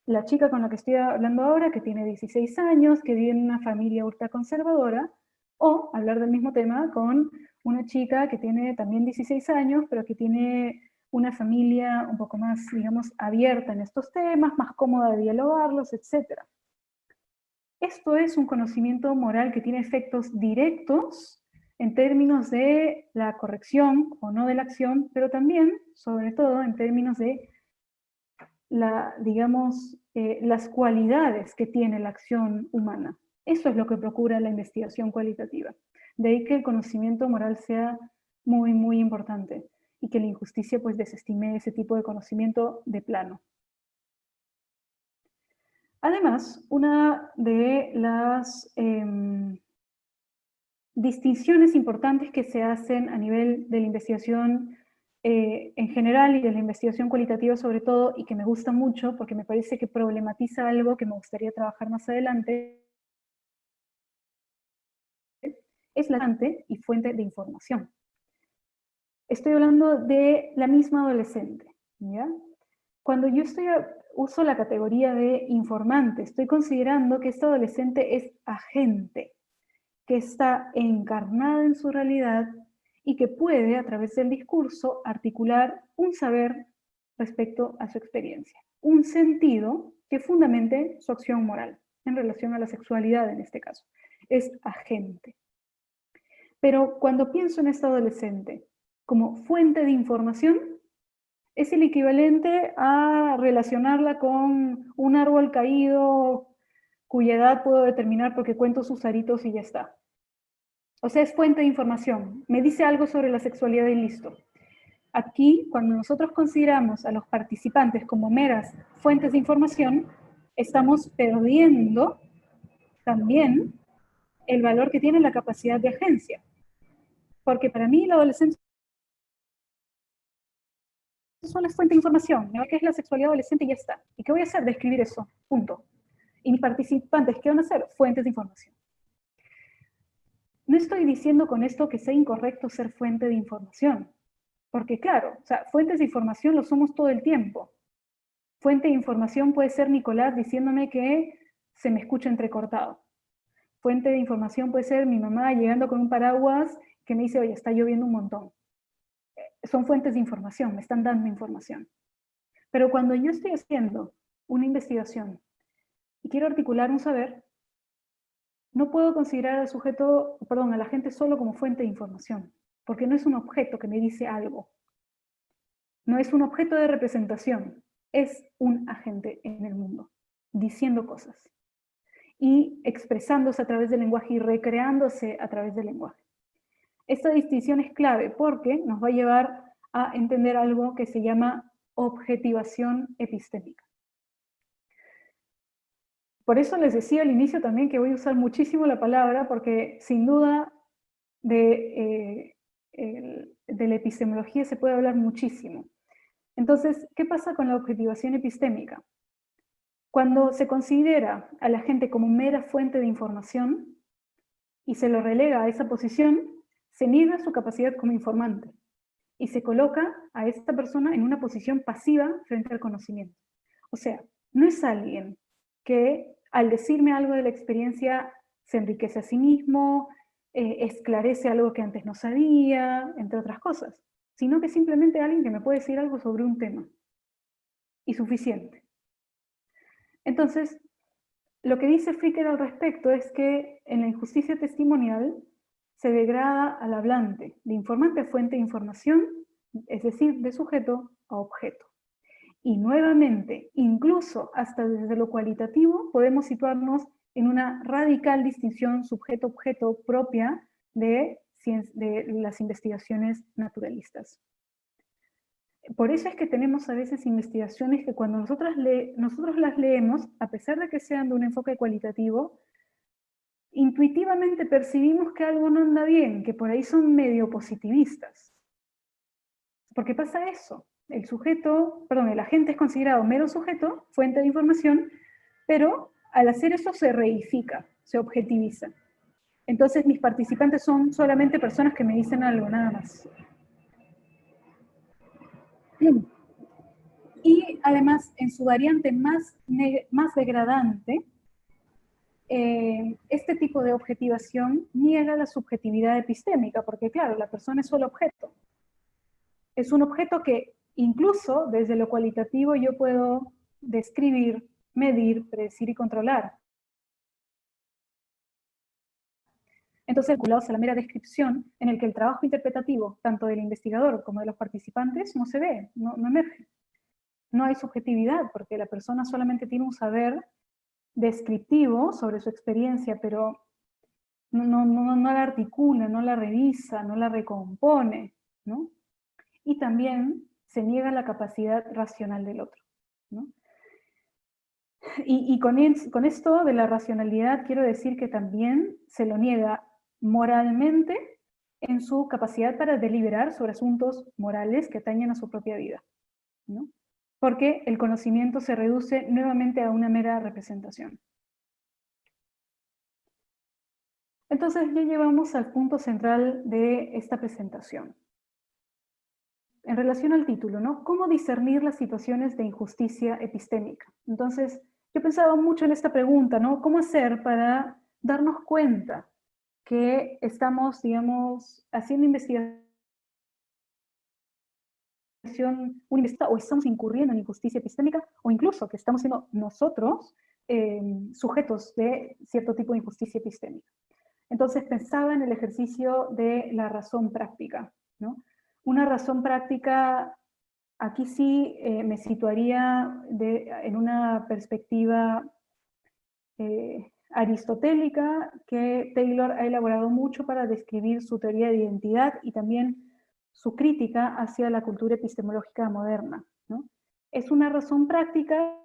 la chica con la que estoy hablando ahora, que tiene 16 años, que vive en una familia ultraconservadora, o hablar del mismo tema con una chica que tiene también 16 años, pero que tiene una familia un poco más, digamos, abierta en estos temas, más cómoda de dialogarlos, etc. Esto es un conocimiento moral que tiene efectos directos en términos de la corrección o no de la acción, pero también, sobre todo, en términos de digamos, las cualidades que tiene la acción humana. Eso es lo que procura la investigación cualitativa. De ahí que el conocimiento moral sea muy, muy importante y que la injusticia pues desestime ese tipo de conocimiento de plano. Además, una de las distinciones importantes que se hacen a nivel de la investigación en general y de la investigación cualitativa sobre todo, y que me gusta mucho porque me parece que problematiza algo que me gustaría trabajar más adelante, es la fuente y fuente de información. Estoy hablando de la misma adolescente, ¿ya? Cuando yo uso la categoría de informante, estoy considerando que esta adolescente es agente, que está encarnada en su realidad y que puede, a través del discurso, articular un saber respecto a su experiencia, un sentido que fundamente su acción moral, en relación a la sexualidad en este caso. Es agente. Pero cuando pienso en esta adolescente como fuente de información, es el equivalente a relacionarla con un árbol caído cuya edad puedo determinar porque cuento sus aritos y ya está. O sea, es fuente de información. Me dice algo sobre la sexualidad y listo. Aquí, cuando nosotros consideramos a los participantes como meras fuentes de información, estamos perdiendo también el valor que tiene la capacidad de agencia. Porque para mí la adolescencia solo es fuente de información, ¿no? ¿Qué es la sexualidad adolescente? Y ya está. ¿Y qué voy a hacer? Describir eso, punto. Y mis participantes, ¿qué van a hacer? Fuentes de información. No estoy diciendo con esto que sea incorrecto ser fuente de información, porque claro, o sea, fuentes de información lo somos todo el tiempo. Fuente de información puede ser Nicolás diciéndome que se me escucha entrecortado. Fuente de información puede ser mi mamá llegando con un paraguas que me dice, oye, está lloviendo un montón. Son fuentes de información, me están dando información. Pero cuando yo estoy haciendo una investigación y quiero articular un saber, no puedo considerar al sujeto, perdón, a la gente solo como fuente de información, porque no es un objeto que me dice algo. No es un objeto de representación, es un agente en el mundo, diciendo cosas y expresándose a través del lenguaje y recreándose a través del lenguaje. Esta distinción es clave porque nos va a llevar a entender algo que se llama objetivación epistémica. Por eso les decía al inicio también que voy a usar muchísimo la palabra, porque sin duda de la epistemología se puede hablar muchísimo. Entonces, ¿qué pasa con la objetivación epistémica? Cuando se considera a la gente como mera fuente de información y se lo relega a esa posición, se niega su capacidad como informante y se coloca a esta persona en una posición pasiva frente al conocimiento. O sea, no es alguien que al decirme algo de la experiencia se enriquece a sí mismo, esclarece algo que antes no sabía, entre otras cosas, sino que simplemente alguien que me puede decir algo sobre un tema, y suficiente. Entonces, lo que dice Fricker al respecto es que en la injusticia testimonial se degrada al hablante, de informante a fuente de información, es decir, de sujeto a objeto. Y nuevamente, incluso hasta desde lo cualitativo, podemos situarnos en una radical distinción sujeto-objeto propia de las investigaciones naturalistas. Por eso es que tenemos a veces investigaciones que cuando nosotros las leemos, a pesar de que sean de un enfoque cualitativo, intuitivamente percibimos que algo no anda bien, que por ahí son medio positivistas. Porque pasa eso. El agente es considerado mero sujeto, fuente de información, pero al hacer eso se reifica, se objetiviza. Entonces mis participantes son solamente personas que me dicen algo, nada más. Y además, en su variante más degradante, este tipo de objetivación niega la subjetividad epistémica, porque claro, la persona es solo objeto. Es un objeto que incluso desde lo cualitativo yo puedo describir, medir, predecir y controlar. Entonces, vinculados a la mera descripción, en el que el trabajo interpretativo, tanto del investigador como de los participantes, no se ve, no emerge. No hay subjetividad, porque la persona solamente tiene un saber descriptivo sobre su experiencia, pero no la articula, no la revisa, no la recompone, ¿no? Y también se niega la capacidad racional del otro, ¿no? Y con esto de la racionalidad quiero decir que también se lo niega moralmente en su capacidad para deliberar sobre asuntos morales que atañen a su propia vida, ¿no? Porque el conocimiento se reduce nuevamente a una mera representación. Entonces ya llegamos al punto central de esta presentación. En relación al título, ¿no? ¿Cómo discernir las situaciones de injusticia epistémica? Entonces, yo pensaba mucho en esta pregunta, ¿no? ¿Cómo hacer para darnos cuenta que estamos, digamos, haciendo investigación o estamos incurriendo en injusticia epistémica, o incluso que estamos siendo nosotros sujetos de cierto tipo de injusticia epistémica? Entonces pensaba en el ejercicio de la razón práctica, ¿no? Una razón práctica, aquí sí me situaría en una perspectiva aristotélica que Taylor ha elaborado mucho para describir su teoría de identidad y también su crítica hacia la cultura epistemológica moderna, ¿no? Es una razón práctica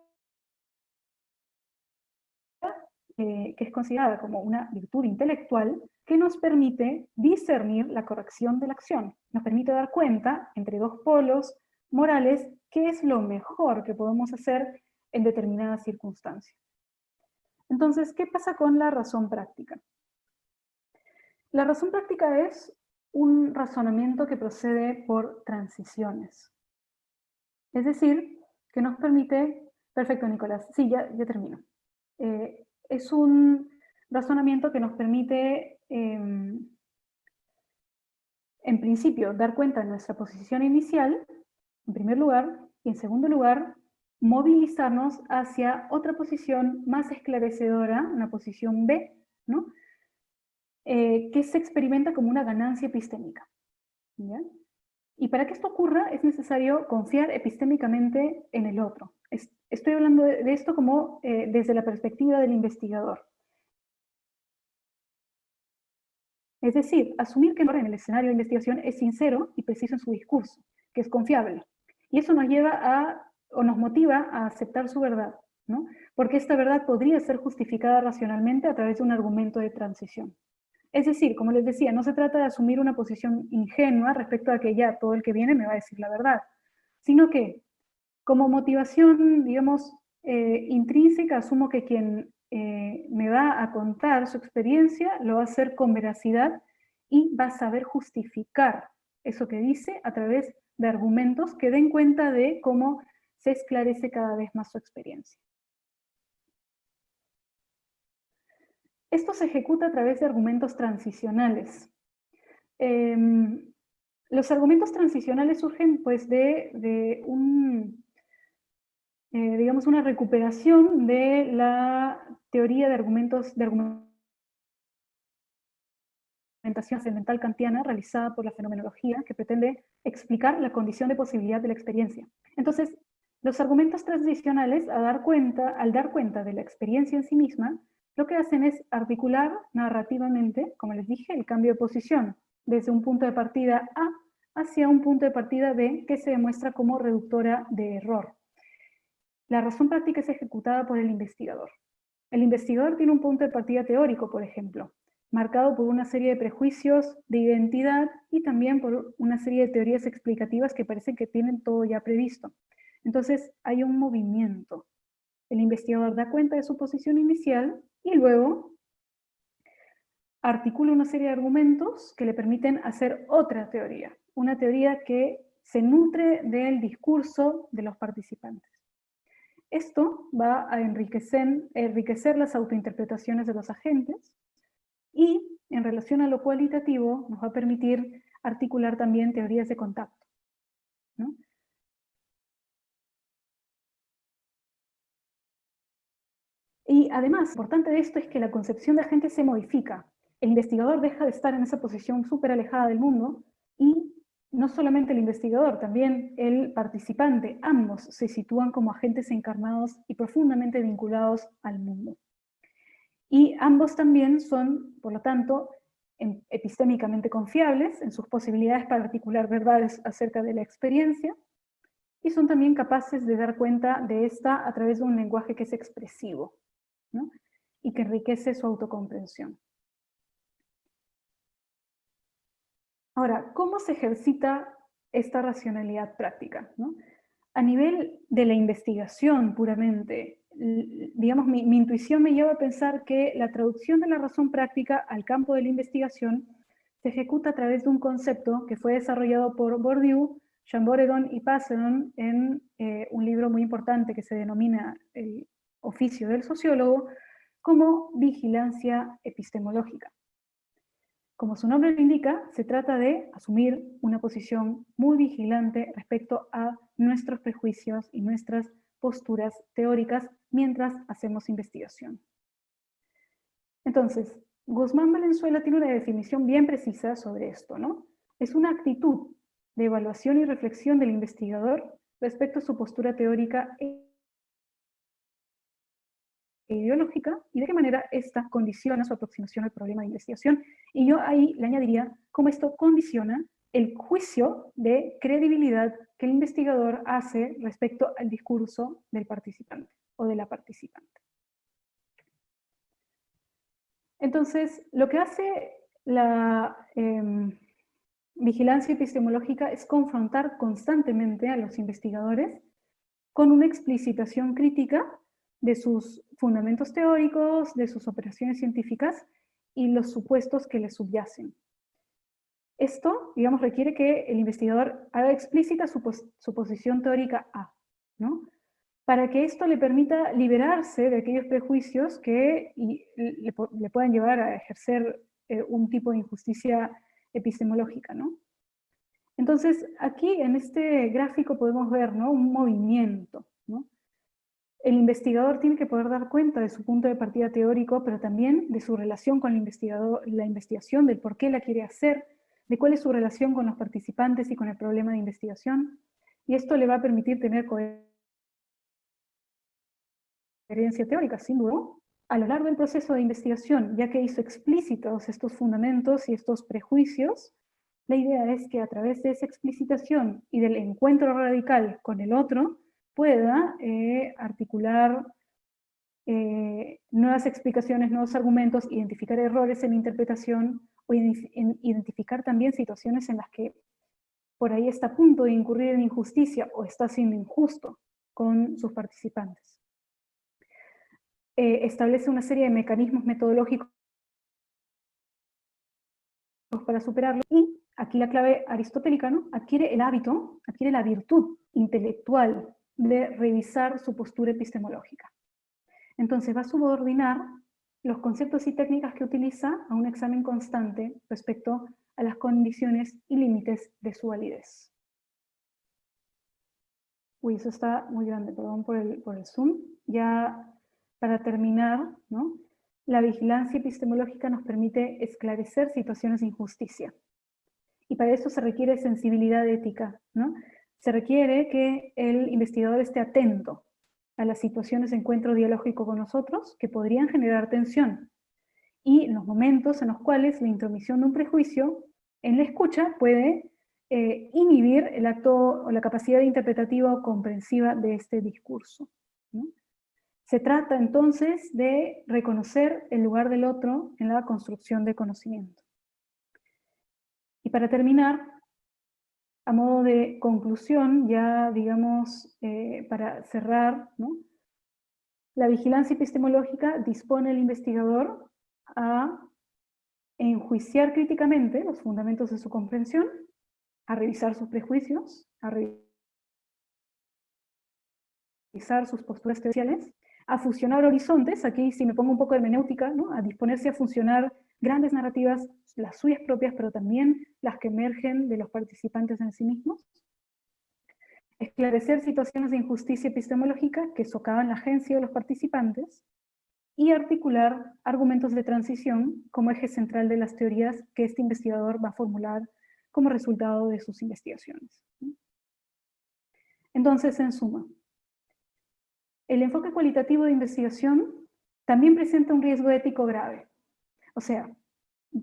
que es considerada como una virtud intelectual que nos permite discernir la corrección de la acción. Nos permite dar cuenta entre dos polos morales, qué es lo mejor que podemos hacer en determinadas circunstancias. Entonces, ¿qué pasa con la razón práctica? La razón práctica es un razonamiento que procede por transiciones. Es decir, que nos permite... Perfecto, Nicolás. Sí, ya termino. Es un razonamiento que nos permite, en principio, dar cuenta de nuestra posición inicial, en primer lugar, y en segundo lugar, movilizarnos hacia otra posición más esclarecedora, una posición B, ¿no? Que se experimenta como una ganancia epistémica. ¿Ya? Y para que esto ocurra es necesario confiar epistémicamente en el otro. Estoy hablando de esto como desde la perspectiva del investigador. Es decir, asumir que en el escenario de investigación es sincero y preciso en su discurso, que es confiable. Y eso nos lleva o nos motiva a aceptar su verdad, ¿no? Porque esta verdad podría ser justificada racionalmente a través de un argumento de transición. Es decir, como les decía, no se trata de asumir una posición ingenua respecto a que ya todo el que viene me va a decir la verdad, sino que como motivación, digamos, intrínseca, asumo que quien me va a contar su experiencia lo va a hacer con veracidad y va a saber justificar eso que dice a través de argumentos que den cuenta de cómo se esclarece cada vez más su experiencia. Esto se ejecuta a través de argumentos transicionales. Los argumentos transicionales surgen pues de digamos, una recuperación de la teoría de argumentación trascendental kantiana realizada por la fenomenología, que pretende explicar la condición de posibilidad de la experiencia. Entonces, los argumentos transicionales, al dar cuenta de la experiencia en sí misma, lo que hacen es articular narrativamente, como les dije, el cambio de posición desde un punto de partida A hacia un punto de partida B que se demuestra como reductora de error. La razón práctica es ejecutada por el investigador. El investigador tiene un punto de partida teórico, por ejemplo, marcado por una serie de prejuicios de identidad y también por una serie de teorías explicativas que parecen que tienen todo ya previsto. Entonces hay un movimiento. El investigador da cuenta de su posición inicial y luego articula una serie de argumentos que le permiten hacer otra teoría, una teoría que se nutre del discurso de los participantes. Esto va a enriquecer las autointerpretaciones de los agentes y, en relación a lo cualitativo, nos va a permitir articular también teorías de contacto, ¿no? Y además, lo importante de esto es que la concepción de agente se modifica. El investigador deja de estar en esa posición súper alejada del mundo y no solamente el investigador, también el participante, ambos se sitúan como agentes encarnados y profundamente vinculados al mundo. Y ambos también son, por lo tanto, epistémicamente confiables en sus posibilidades para articular verdades acerca de la experiencia, y son también capaces de dar cuenta de esta a través de un lenguaje que es expresivo, ¿no? Y que enriquece su autocomprensión. Ahora, ¿cómo se ejercita esta racionalidad práctica, ¿no? A nivel de la investigación puramente, digamos, mi intuición me lleva a pensar que la traducción de la razón práctica al campo de la investigación se ejecuta a través de un concepto que fue desarrollado por Bourdieu, Chamboredon y Passeron en un libro muy importante que se denomina El oficio del sociólogo, como vigilancia epistemológica. Como su nombre lo indica, se trata de asumir una posición muy vigilante respecto a nuestros prejuicios y nuestras posturas teóricas mientras hacemos investigación. Entonces, Guzmán Valenzuela tiene una definición bien precisa sobre esto, ¿no? Es una actitud de evaluación y reflexión del investigador respecto a su postura teórica e ideológica y de qué manera esta condiciona su aproximación al problema de investigación. Y yo ahí le añadiría cómo esto condiciona el juicio de credibilidad que el investigador hace respecto al discurso del participante o de la participante. Entonces, lo que hace la vigilancia epistemológica es confrontar constantemente a los investigadores con una explicitación crítica de sus fundamentos teóricos, de sus operaciones científicas y los supuestos que les subyacen. Esto, digamos, requiere que el investigador haga explícita su posición teórica A, ¿no? Para que esto le permita liberarse de aquellos prejuicios que le puedan llevar a ejercer un tipo de injusticia epistemológica, ¿no? Entonces, aquí en este gráfico podemos ver, ¿no?, un movimiento, ¿no? El investigador tiene que poder dar cuenta de su punto de partida teórico, pero también de su relación con la investigación, del por qué la quiere hacer, de cuál es su relación con los participantes y con el problema de investigación. Y esto le va a permitir tener coherencia teórica, sin duda. A lo largo del proceso de investigación, ya que hizo explícitos estos fundamentos y estos prejuicios, la idea es que a través de esa explicitación y del encuentro radical con el otro, pueda articular nuevas explicaciones, nuevos argumentos, identificar errores en la interpretación, o identificar también situaciones en las que por ahí está a punto de incurrir en injusticia o está siendo injusto con sus participantes. Establece una serie de mecanismos metodológicos para superarlo, y aquí la clave aristotélica, ¿no?, adquiere el hábito, adquiere la virtud intelectual de revisar su postura epistemológica. Entonces va a subordinar los conceptos y técnicas que utiliza a un examen constante respecto a las condiciones y límites de su validez. Uy, eso está muy grande, perdón por el zoom. Ya para terminar, ¿no?, la vigilancia epistemológica nos permite esclarecer situaciones de injusticia. Y para eso se requiere sensibilidad ética, ¿no? Se requiere que el investigador esté atento a las situaciones de encuentro dialógico con nosotros que podrían generar tensión, y los momentos en los cuales la intromisión de un prejuicio en la escucha puede inhibir el acto o la capacidad interpretativa o comprensiva de este discurso, ¿no? Se trata entonces de reconocer el lugar del otro en la construcción de conocimiento. Y para terminar, a modo de conclusión, ya digamos, para cerrar, ¿no?, la vigilancia epistemológica dispone al investigador a enjuiciar críticamente los fundamentos de su comprensión, a revisar sus prejuicios, a revisar sus posturas teóricas, a fusionar horizontes, aquí si me pongo un poco de hermenéutica, ¿no?, a disponerse a fusionar grandes narrativas, las suyas propias, pero también las que emergen de los participantes en sí mismos. Esclarecer situaciones de injusticia epistemológica que socavan la agencia de los participantes, y articular argumentos de transición como eje central de las teorías que este investigador va a formular como resultado de sus investigaciones. Entonces, en suma, el enfoque cualitativo de investigación también presenta un riesgo ético grave. O sea,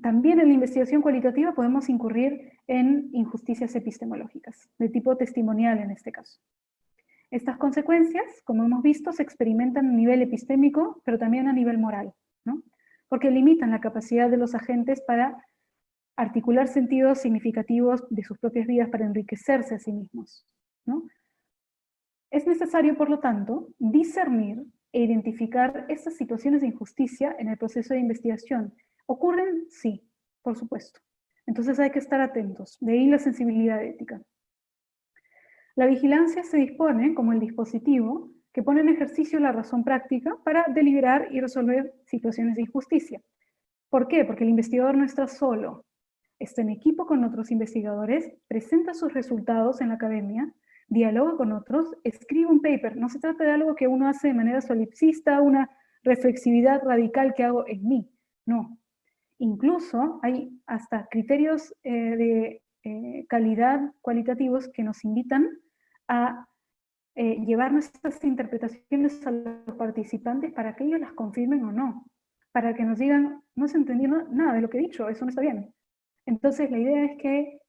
también en la investigación cualitativa podemos incurrir en injusticias epistemológicas, de tipo testimonial en este caso. Estas consecuencias, como hemos visto, se experimentan a nivel epistémico, pero también a nivel moral, ¿no?, porque limitan la capacidad de los agentes para articular sentidos significativos de sus propias vidas para enriquecerse a sí mismos, ¿no? Es necesario, por lo tanto, discernir e identificar estas situaciones de injusticia en el proceso de investigación. ¿Ocurren? Sí, por supuesto. Entonces hay que estar atentos, de ahí la sensibilidad ética. La vigilancia se dispone como el dispositivo que pone en ejercicio la razón práctica para deliberar y resolver situaciones de injusticia. ¿Por qué? Porque el investigador no está solo, está en equipo con otros investigadores, presenta sus resultados en la academia, dialoga con otros, escribe un paper. No se trata de algo que uno hace de manera solipsista, una reflexividad radical que hago en mí, no. Incluso hay hasta criterios de calidad cualitativos que nos invitan a llevar nuestras interpretaciones a los participantes para que ellos las confirmen o no, para que nos digan, no se entendió nada de lo que he dicho, eso no está bien. Entonces la idea es que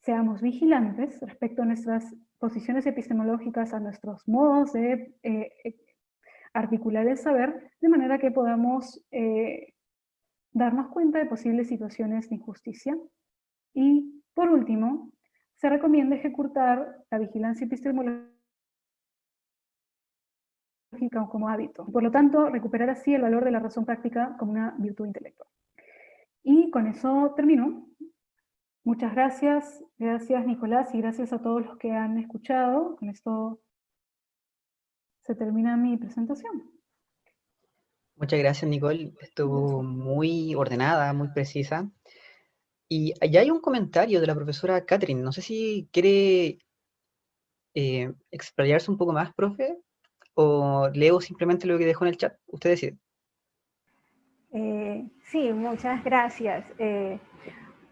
seamos vigilantes respecto a nuestras posiciones epistemológicas, a nuestros modos de articular el saber, de manera que podamos darnos cuenta de posibles situaciones de injusticia y Por último, se recomienda ejecutar la vigilancia epistemológica como hábito. Por lo tanto, recuperar así el valor de la razón práctica como una virtud intelectual. Y con eso termino. Muchas gracias. Gracias, Nicolás, y gracias a todos los que han escuchado. Con esto se termina mi presentación. Muchas gracias, Nicole. Estuvo muy ordenada, muy precisa. Y allá hay un comentario de la profesora Catherine. No sé si quiere explayarse un poco más, profe, o leo simplemente lo que dejó en el chat. Usted decide. Sí, muchas gracias.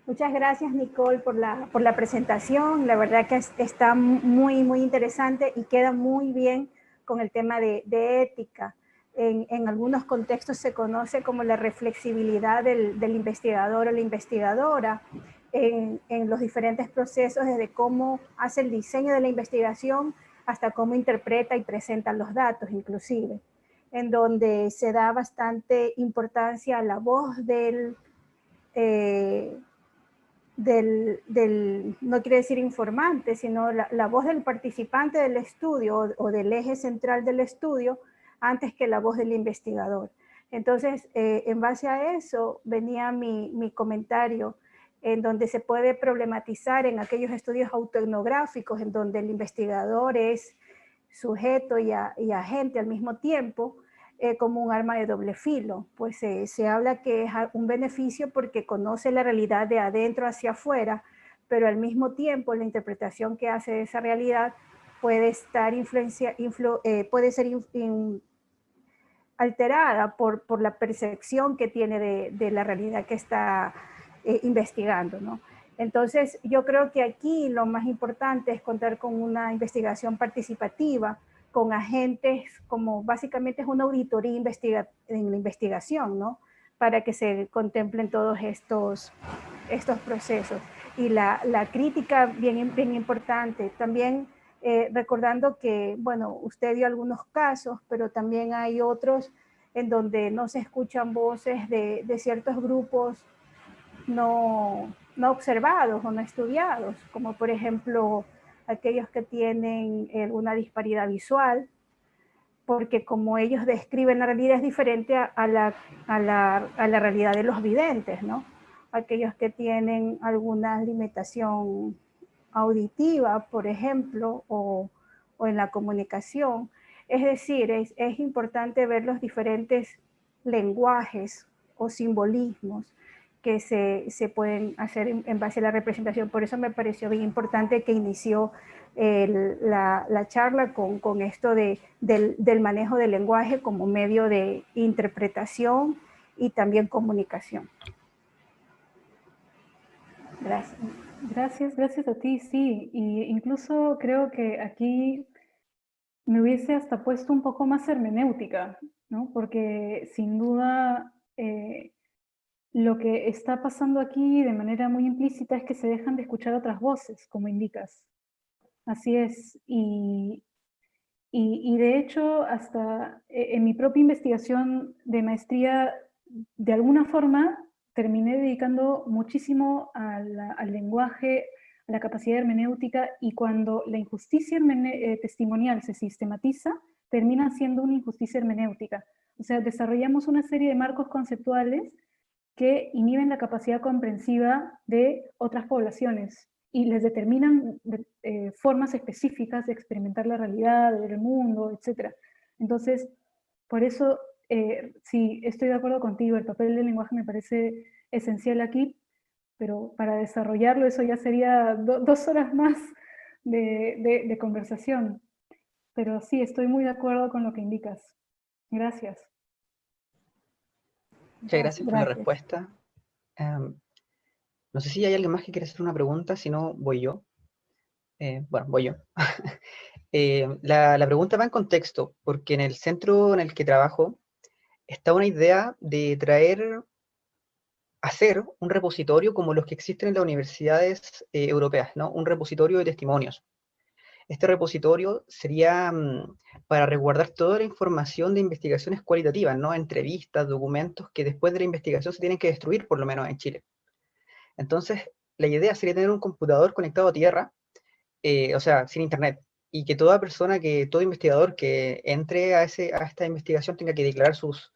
Muchas gracias, Nicole, por la presentación. La verdad que está muy interesante y queda muy bien con el tema de ética. En algunos contextos se conoce como la reflexibilidad del investigador o la investigadora en los diferentes procesos, desde cómo hace el diseño de la investigación hasta cómo interpreta y presenta los datos, inclusive, en donde se da bastante importancia a la voz no quiere decir informante, sino la voz del participante del estudio o del eje central del estudio antes que la voz del investigador. Entonces, en base a eso venía mi comentario, en donde se puede problematizar en aquellos estudios autoetnográficos, en donde el investigador es sujeto y agente al mismo tiempo, como un arma de doble filo. Pues se habla que es un beneficio porque conoce la realidad de adentro hacia afuera, pero al mismo tiempo la interpretación que hace de esa realidad puede estar puede ser alterada por la percepción que tiene de la realidad que está investigando, ¿no? Entonces, yo creo que aquí lo más importante es contar con una investigación participativa, con agentes, como básicamente es una auditoría en la investigación, ¿no? Para que se contemplen todos estos procesos. Y la crítica bien importante. También recordando que, bueno, usted dio algunos casos, pero también hay otros en donde no se escuchan voces de ciertos grupos no observados o no estudiados, como por ejemplo aquellos que tienen alguna disparidad visual, porque como ellos describen la realidad es diferente a la realidad de los videntes, ¿no? Aquellos que tienen alguna limitación auditiva, por ejemplo, o en la comunicación. Es decir, es importante ver los diferentes lenguajes o simbolismos que se pueden hacer en base a la representación. Por eso me pareció bien importante que inició la charla con esto del manejo del lenguaje como medio de interpretación y también comunicación. Gracias. Gracias a ti, sí. Y incluso creo que aquí me hubiese hasta puesto un poco más hermenéutica, ¿no? Porque sin duda lo que está pasando aquí de manera muy implícita es que se dejan de escuchar otras voces, como indicas. Así es. Y de hecho, hasta en mi propia investigación de maestría, de alguna forma, terminé dedicando muchísimo al lenguaje, a la capacidad hermenéutica, y cuando la injusticia testimonial se sistematiza, termina siendo una injusticia hermenéutica. O sea, desarrollamos una serie de marcos conceptuales que inhiben la capacidad comprensiva de otras poblaciones y les determinan formas específicas de experimentar la realidad, de ver el mundo, etc. Entonces, por eso, sí, estoy de acuerdo contigo, el papel del lenguaje me parece esencial aquí, pero para desarrollarlo eso ya sería 2 horas más de conversación. Pero sí, estoy muy de acuerdo con lo que indicas. Gracias. Muchas gracias por la respuesta. No sé si hay alguien más que quiere hacer una pregunta, si no, voy yo. Bueno, voy yo. La pregunta va en contexto, porque en el centro en el que trabajo está una idea de hacer un repositorio como los que existen en las universidades europeas, ¿no? Un repositorio de testimonios. Este repositorio sería para resguardar toda la información de investigaciones cualitativas, ¿no? Entrevistas, documentos que después de la investigación se tienen que destruir, por lo menos en Chile. Entonces, la idea sería tener un computador conectado a tierra, o sea, sin internet, y que toda persona, todo investigador que entre a esta investigación tenga que declarar sus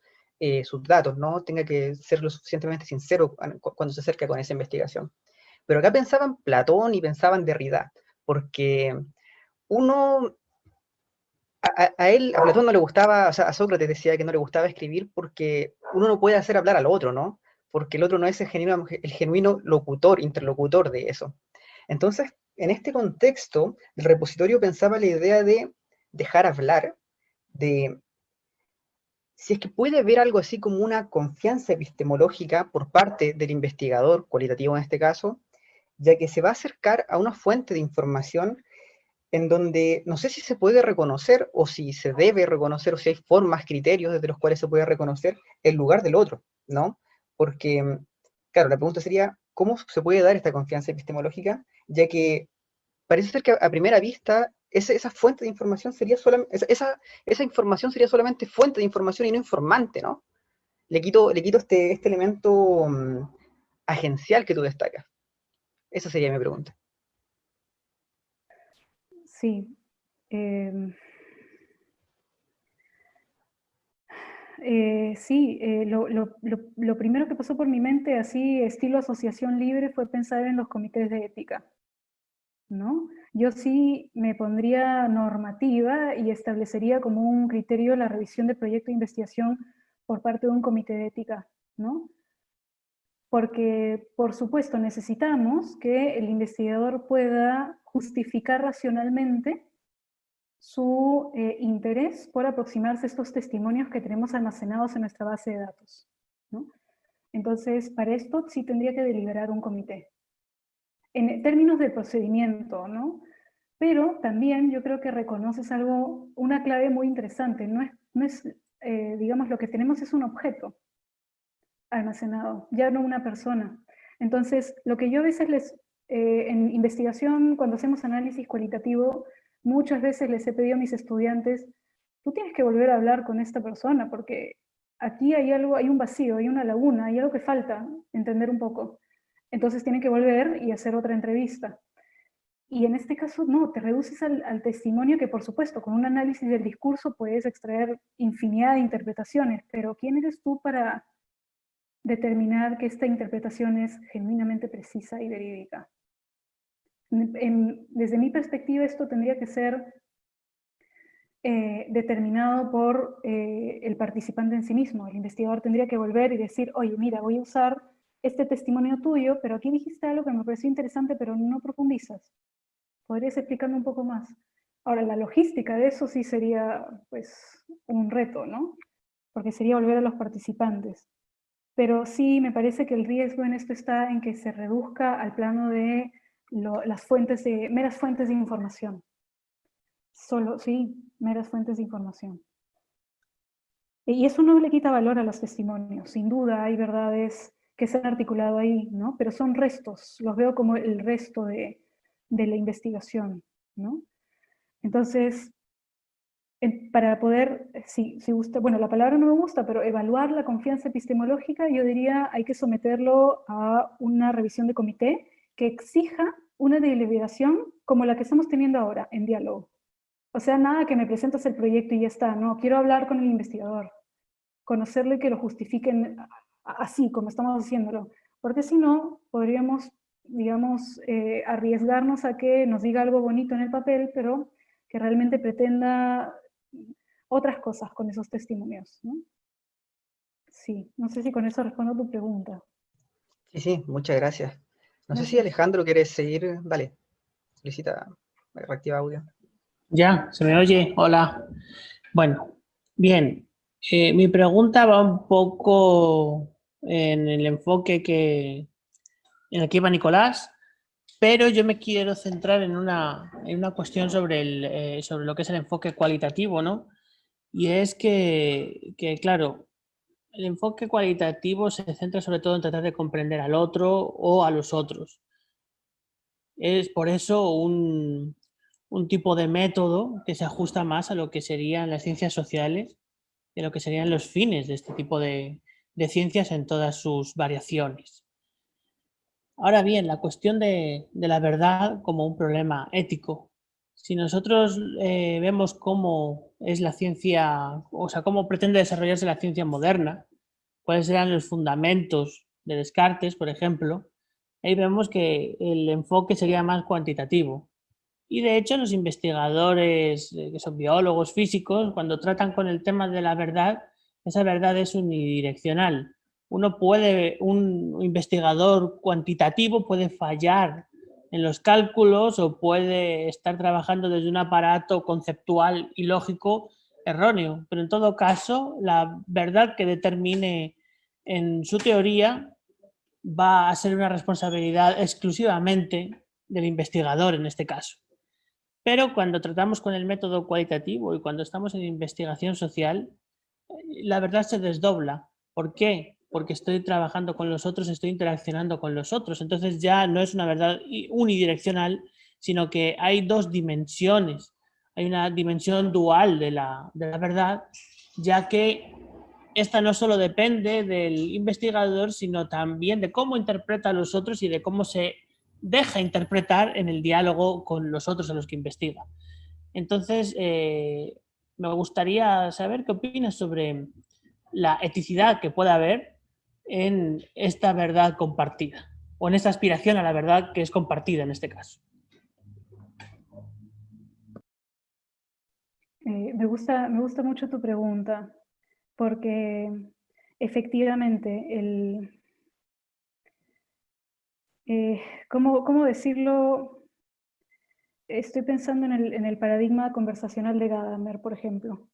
datos, ¿no? Tenga que ser lo suficientemente sincero cuando se acerca con esa investigación. Pero acá pensaban Platón y pensaban Derrida, porque uno, a Platón no le gustaba, o sea, a Sócrates decía que no le gustaba escribir porque uno no puede hacer hablar al otro, ¿no? Porque el otro no es el genuino locutor, interlocutor de eso. Entonces, en este contexto, el repositorio pensaba la idea de dejar hablar, de si es que puede haber algo así como una confianza epistemológica por parte del investigador, cualitativo en este caso, ya que se va a acercar a una fuente de información en donde no sé si se puede reconocer o si se debe reconocer o si hay formas, criterios desde los cuales se puede reconocer el lugar del otro, ¿no? Porque, claro, la pregunta sería, ¿cómo se puede dar esta confianza epistemológica? Ya que parece ser que a primera vista esa fuente de información sería solamente, esa información sería solamente fuente de información y no informante, ¿no? Le quito este elemento agencial que tú destacas. Esa sería mi pregunta. Sí. Sí, lo primero que pasó por mi mente, así estilo asociación libre, fue pensar en los comités de ética, ¿no? Yo sí me pondría normativa y establecería como un criterio la revisión de proyecto de investigación por parte de un comité de ética, ¿no? Porque, por supuesto, necesitamos que el investigador pueda justificar racionalmente su interés por aproximarse a estos testimonios que tenemos almacenados en nuestra base de datos, ¿no? Entonces, para esto sí tendría que deliberar un comité. En términos de procedimiento, ¿no? Pero también yo creo que reconoces algo, una clave muy interesante. Digamos, lo que tenemos es un objeto almacenado, ya no una persona. Entonces, lo que yo a veces en investigación, cuando hacemos análisis cualitativo, muchas veces les he pedido a mis estudiantes, tú tienes que volver a hablar con esta persona, porque aquí hay algo, hay un vacío, hay una laguna, hay algo que falta entender un poco. Entonces tienen que volver y hacer otra entrevista. Y en este caso, no, te reduces al testimonio que, por supuesto, con un análisis del discurso puedes extraer infinidad de interpretaciones, pero ¿quién eres tú para determinar que esta interpretación es genuinamente precisa y verídica? Desde mi perspectiva, esto tendría que ser determinado por el participante en sí mismo. El investigador tendría que volver y decir, oye, mira, voy a usar este testimonio tuyo, pero aquí dijiste algo que me pareció interesante, pero no profundizas. ¿Podrías explicarme un poco más? Ahora, la logística de eso sí sería, pues, un reto, ¿no? Porque sería volver a los participantes. Pero sí, me parece que el riesgo en esto está en que se reduzca al plano de meras fuentes de información. Solo, sí, meras fuentes de información. Y eso no le quita valor a los testimonios. Sin duda hay verdades que se han articulado ahí, ¿no? Pero son restos, los veo como el resto de la investigación, ¿no? Entonces, para poder, si gusta, bueno, la palabra no me gusta, pero evaluar la confianza epistemológica, yo diría hay que someterlo a una revisión de comité que exija una deliberación como la que estamos teniendo ahora, en diálogo. O sea, nada que me presentas el proyecto y ya está, no, quiero hablar con el investigador, conocerlo y que lo justifiquen así, como estamos haciéndolo. Porque si no, podríamos, digamos, arriesgarnos a que nos diga algo bonito en el papel, pero que realmente pretenda otras cosas con esos testimonios, ¿no? Sí, no sé si con eso respondo a tu pregunta. Sí, muchas gracias. No sé si Gracias. Alejandro quiere seguir. Dale, solicita, reactiva audio. Ya, ¿se me oye? Hola. Bueno, bien. Mi pregunta va un poco en el enfoque en el que iba Nicolás, pero yo me quiero centrar en una cuestión sobre lo que es el enfoque cualitativo, ¿no? Y es claro, el enfoque cualitativo se centra sobre todo en tratar de comprender al otro o a los otros. Es por eso un tipo de método que se ajusta más a lo que serían las ciencias sociales, de lo que serían los fines de este tipo de ciencias en todas sus variaciones. Ahora bien, la cuestión de la verdad como un problema ético. Si nosotros vemos cómo es la ciencia, o sea, cómo pretende desarrollarse la ciencia moderna, cuáles serán los fundamentos de Descartes, por ejemplo, ahí vemos que el enfoque sería más cuantitativo. Y de hecho los investigadores, que son biólogos, físicos, cuando tratan con el tema de la verdad, esa verdad es unidireccional. Un investigador cuantitativo puede fallar en los cálculos o puede estar trabajando desde un aparato conceptual y lógico erróneo, pero en todo caso la verdad que determine en su teoría va a ser una responsabilidad exclusivamente del investigador en este caso. Pero cuando tratamos con el método cualitativo y cuando estamos en investigación social, la verdad se desdobla. ¿Por qué? Porque estoy trabajando con los otros, estoy interaccionando con los otros. Entonces ya no es una verdad unidireccional, sino que hay dos dimensiones. Hay una dimensión dual de la verdad, ya que esta no solo depende del investigador, sino también de cómo interpreta a los otros y de cómo se deja interpretar en el diálogo con los otros a los que investiga. Entonces, me gustaría saber qué opinas sobre la eticidad que puede haber en esta verdad compartida o en esta aspiración a la verdad que es compartida en este caso. Me gusta mucho tu pregunta, porque efectivamente, ¿cómo decirlo? Estoy pensando en el paradigma conversacional de Gadamer, por ejemplo.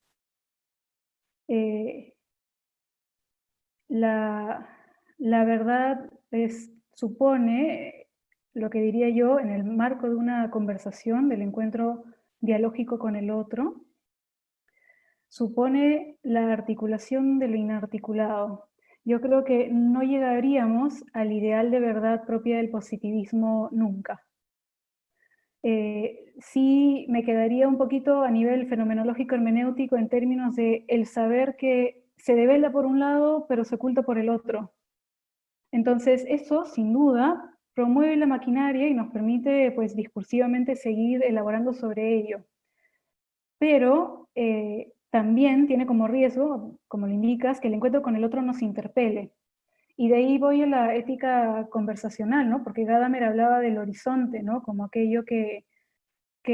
La verdad supone, lo que diría yo, en el marco de una conversación, del encuentro dialógico con el otro, supone la articulación de lo inarticulado. Yo creo que no llegaríamos al ideal de verdad propia del positivismo nunca. Sí me quedaría un poquito a nivel fenomenológico hermenéutico en términos de el saber que se devela por un lado, pero se oculta por el otro. Entonces, eso, sin duda, promueve la maquinaria y nos permite, pues, discursivamente seguir elaborando sobre ello. Pero también tiene como riesgo, como lo indicas, que el encuentro con el otro nos interpele. Y de ahí voy a la ética conversacional, ¿no? Porque Gadamer hablaba del horizonte, ¿no? Como aquello que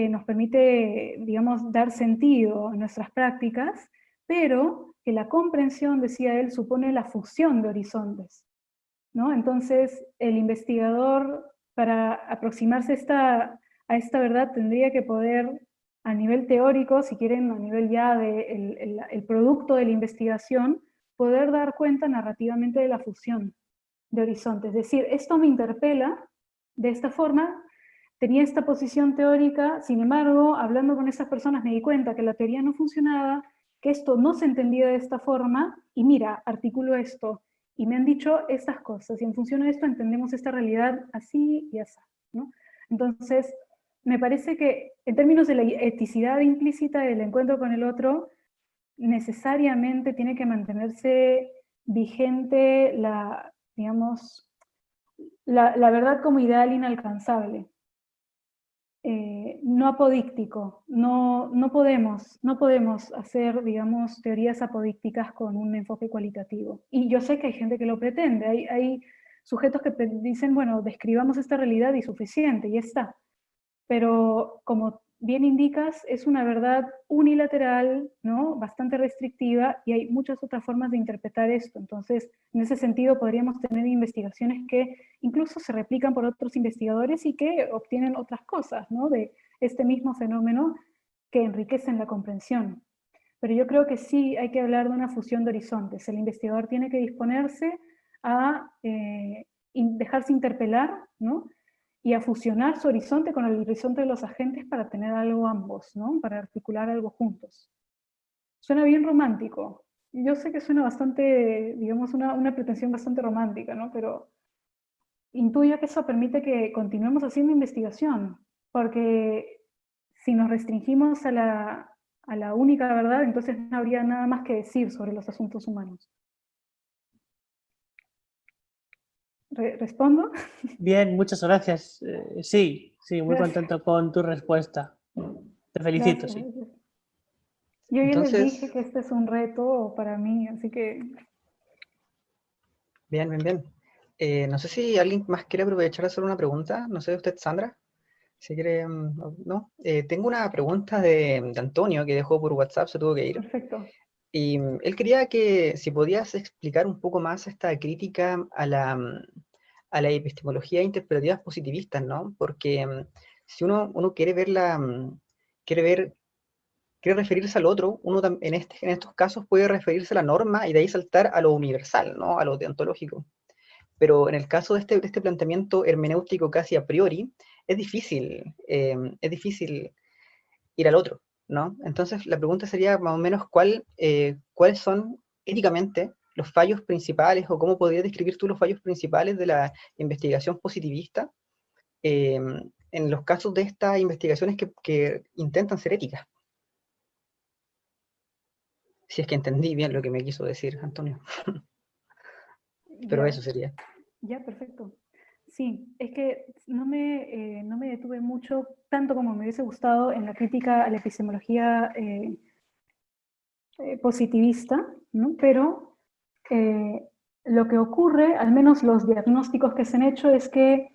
nos permite, digamos, dar sentido a nuestras prácticas, pero que la comprensión, decía él, supone la fusión de horizontes, ¿no? Entonces, el investigador, para aproximarse a esta verdad, tendría que poder, a nivel teórico, si quieren, a nivel ya de el producto de la investigación, poder dar cuenta narrativamente de la fusión de horizontes. Es decir, esto me interpela de esta forma, tenía esta posición teórica, sin embargo, hablando con estas personas me di cuenta que la teoría no funcionaba, que esto no se entendía de esta forma, y mira, articulo esto, y me han dicho estas cosas, y en función de esto entendemos esta realidad así y así, ¿no? Entonces, me parece que en términos de la eticidad implícita del encuentro con el otro, necesariamente tiene que mantenerse vigente digamos, la verdad como ideal inalcanzable. No apodíctico, no podemos hacer, digamos, teorías apodícticas con un enfoque cualitativo. Y yo sé que hay gente que lo pretende, hay sujetos que dicen, bueno, describamos esta realidad y suficiente, y está. Pero como bien indicas, es una verdad unilateral, ¿no? Bastante restrictiva, y hay muchas otras formas de interpretar esto. Entonces, en ese sentido, podríamos tener investigaciones que incluso se replican por otros investigadores y que obtienen otras cosas, ¿no? De este mismo fenómeno que enriquecen la comprensión. Pero yo creo que sí hay que hablar de una fusión de horizontes. El investigador tiene que disponerse a dejarse interpelar, ¿no? Y a fusionar su horizonte con el horizonte de los agentes para tener algo ambos, ¿no? Para articular algo juntos. Suena bien romántico. Yo sé que suena bastante, digamos, una pretensión bastante romántica, ¿no? Pero intuyo que eso permite que continuemos haciendo investigación, porque si nos restringimos a la única verdad, entonces no habría nada más que decir sobre los asuntos humanos. ¿Respondo? Bien, muchas gracias. Sí, muy Gracias. contento con tu respuesta. Te felicito, Gracias. sí. Yo ya les Entonces, dije que este es un reto para mí, así que bien, bien, bien. No sé si alguien más quiere aprovechar a hacer una pregunta. No sé, usted, Sandra, si quiere, no. Tengo una pregunta de Antonio que dejó por WhatsApp, se tuvo que ir. perfecto. Y él quería que si podías explicar un poco más esta crítica a la epistemología interpretativas positivistas, ¿no? Porque si uno quiere ver quiere ver, quiere referirse al otro, uno en estos casos puede referirse a la norma y de ahí saltar a lo universal, ¿no? A lo deontológico. Pero en el caso de este planteamiento hermenéutico casi a priori, es difícil ir al otro, ¿no? Entonces la pregunta sería más o menos cuáles son éticamente los fallos principales o cómo podrías describir tú los fallos principales de la investigación positivista eh, en los casos de estas investigaciones que intentan ser éticas. Si es que entendí bien lo que me quiso decir Antonio, pero Ya, eso sería. ya, perfecto. Sí, es que no me detuve mucho, tanto como me hubiese gustado, en la crítica a la epistemología positivista, ¿no? Pero lo que ocurre, al menos los diagnósticos que se han hecho, es que,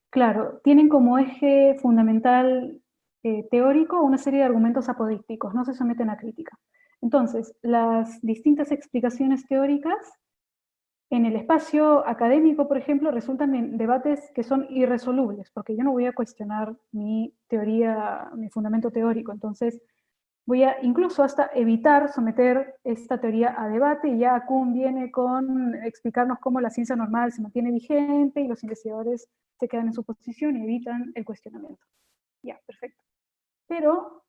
claro, tienen como eje fundamental teórico una serie de argumentos apodícticos, no se someten a crítica. Entonces, las distintas explicaciones teóricas en el espacio académico, por ejemplo, resultan en debates que son irresolubles, porque yo no voy a cuestionar mi teoría, mi fundamento teórico. Entonces, voy a incluso hasta evitar someter esta teoría a debate, y ya Kuhn viene con explicarnos cómo la ciencia normal se mantiene vigente y los investigadores se quedan en su posición y evitan el cuestionamiento. Ya, perfecto. Pero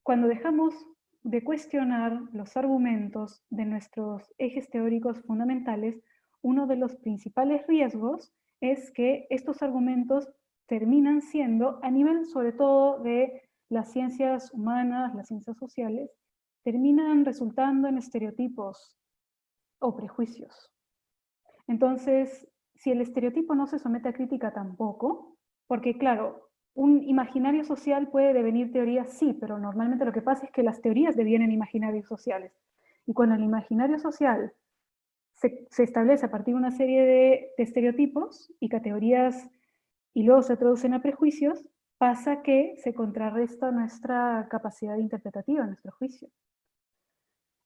cuando dejamos de cuestionar los argumentos de nuestros ejes teóricos fundamentales, uno de los principales riesgos es que estos argumentos terminan siendo, a nivel sobre todo de las ciencias humanas, las ciencias sociales, terminan resultando en estereotipos o prejuicios. Entonces, si el estereotipo no se somete a crítica tampoco, porque claro, un imaginario social puede devenir teoría, sí, pero normalmente lo que pasa es que las teorías devienen imaginarios sociales. Y cuando el imaginario social se establece a partir de una serie de estereotipos y categorías y luego se traducen a prejuicios, pasa que se contrarresta nuestra capacidad interpretativa, nuestro juicio.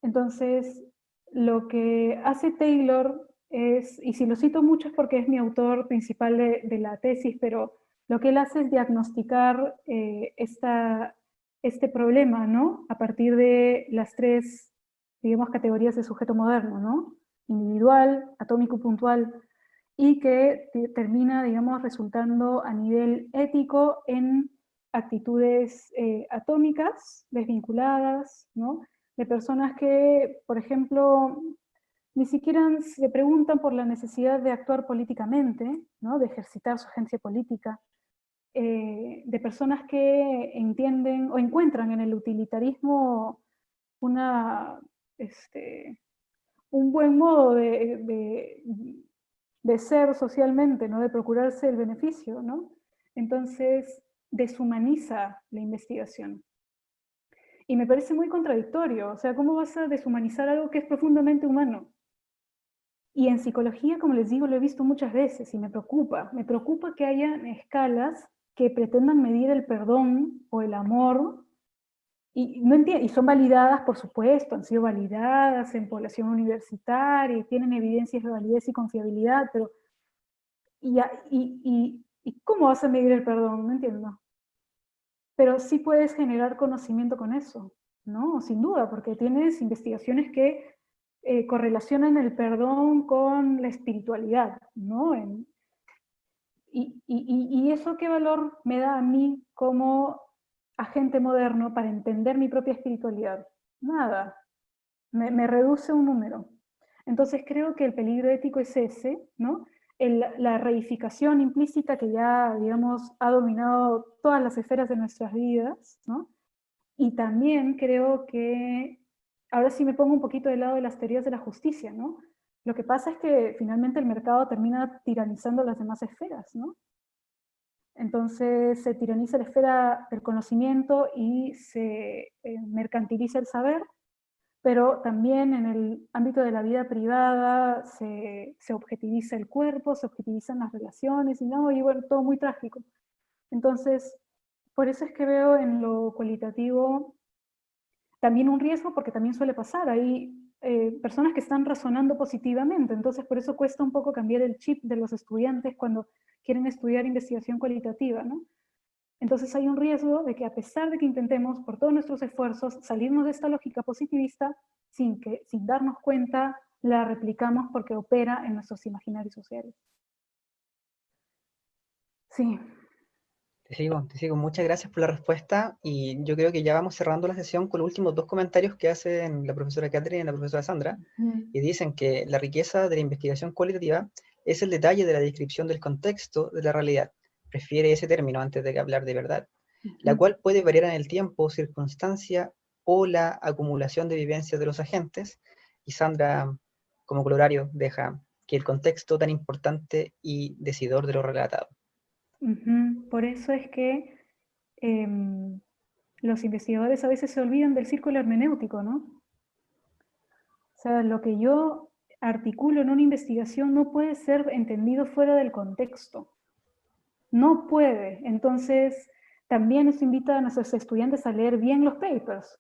Entonces, lo que hace Taylor es, y si lo cito mucho es porque es mi autor principal de la tesis, pero lo que él hace es diagnosticar este problema, ¿no? A partir de las tres, digamos, categorías de sujeto moderno, ¿no? Individual, atómico y puntual, y que termina, digamos, resultando a nivel ético en actitudes atómicas, desvinculadas, ¿no? De personas que, por ejemplo, ni siquiera se preguntan por la necesidad de actuar políticamente, ¿no? De ejercitar su agencia política, de personas que entienden o encuentran en el utilitarismo una, un buen modo de ser socialmente, ¿no? De procurarse el beneficio, ¿no? Entonces, deshumaniza la investigación. Y me parece muy contradictorio, o sea, ¿cómo vas a deshumanizar algo que es profundamente humano? Y en psicología, como les digo, lo he visto muchas veces y me preocupa que haya escalas que pretendan medir el perdón o el amor, y, no y son validadas, por supuesto, han sido validadas en población universitaria y tienen evidencias de validez y confiabilidad, pero ¿y cómo vas a medir el perdón? No entiendo. Pero sí puedes generar conocimiento con eso, ¿no? Sin duda, porque tienes investigaciones que correlacionan el perdón con la espiritualidad, ¿no? ¿Y eso qué valor me da a mí como agente moderno para entender mi propia espiritualidad? Nada, me reduce un número. Entonces creo que el peligro ético es ese, ¿no? La reificación implícita que ya, digamos, ha dominado todas las esferas de nuestras vidas, ¿no? Y también creo que, ahora sí me pongo un poquito del lado de las teorías de la justicia, ¿no? Lo que pasa es que finalmente el mercado termina tiranizando las demás esferas, ¿no? Entonces se tiraniza la esfera del conocimiento y se mercantiliza el saber, pero también en el ámbito de la vida privada se objetiviza el cuerpo, se objetivizan las relaciones, y bueno, todo muy trágico. Entonces, por eso es que veo en lo cualitativo también un riesgo, porque también suele pasar. Hay personas que están razonando positivamente, entonces por eso cuesta un poco cambiar el chip de los estudiantes cuando quieren estudiar investigación cualitativa, ¿no? Entonces hay un riesgo de que a pesar de que intentemos por todos nuestros esfuerzos salirnos de esta lógica positivista, sin darnos cuenta, la replicamos porque opera en nuestros imaginarios sociales. Sí. Te sigo. Muchas gracias por la respuesta y yo creo que ya vamos cerrando la sesión con los últimos dos comentarios que hacen la profesora Catherine y la profesora Sandra, y dicen que la riqueza de la investigación cualitativa es el detalle de la descripción del contexto de la realidad. Prefiere ese término antes de hablar de verdad, la cual puede variar en el tiempo, circunstancia o la acumulación de vivencias de los agentes. Y Sandra, como colorario, deja que el contexto tan importante y decidor de lo relatado. Por eso es que los investigadores a veces se olvidan del círculo hermenéutico, ¿no? O sea, lo que yo articulo en una investigación no puede ser entendido fuera del contexto. No puede. Entonces, también eso invita a nuestros estudiantes a leer bien los papers,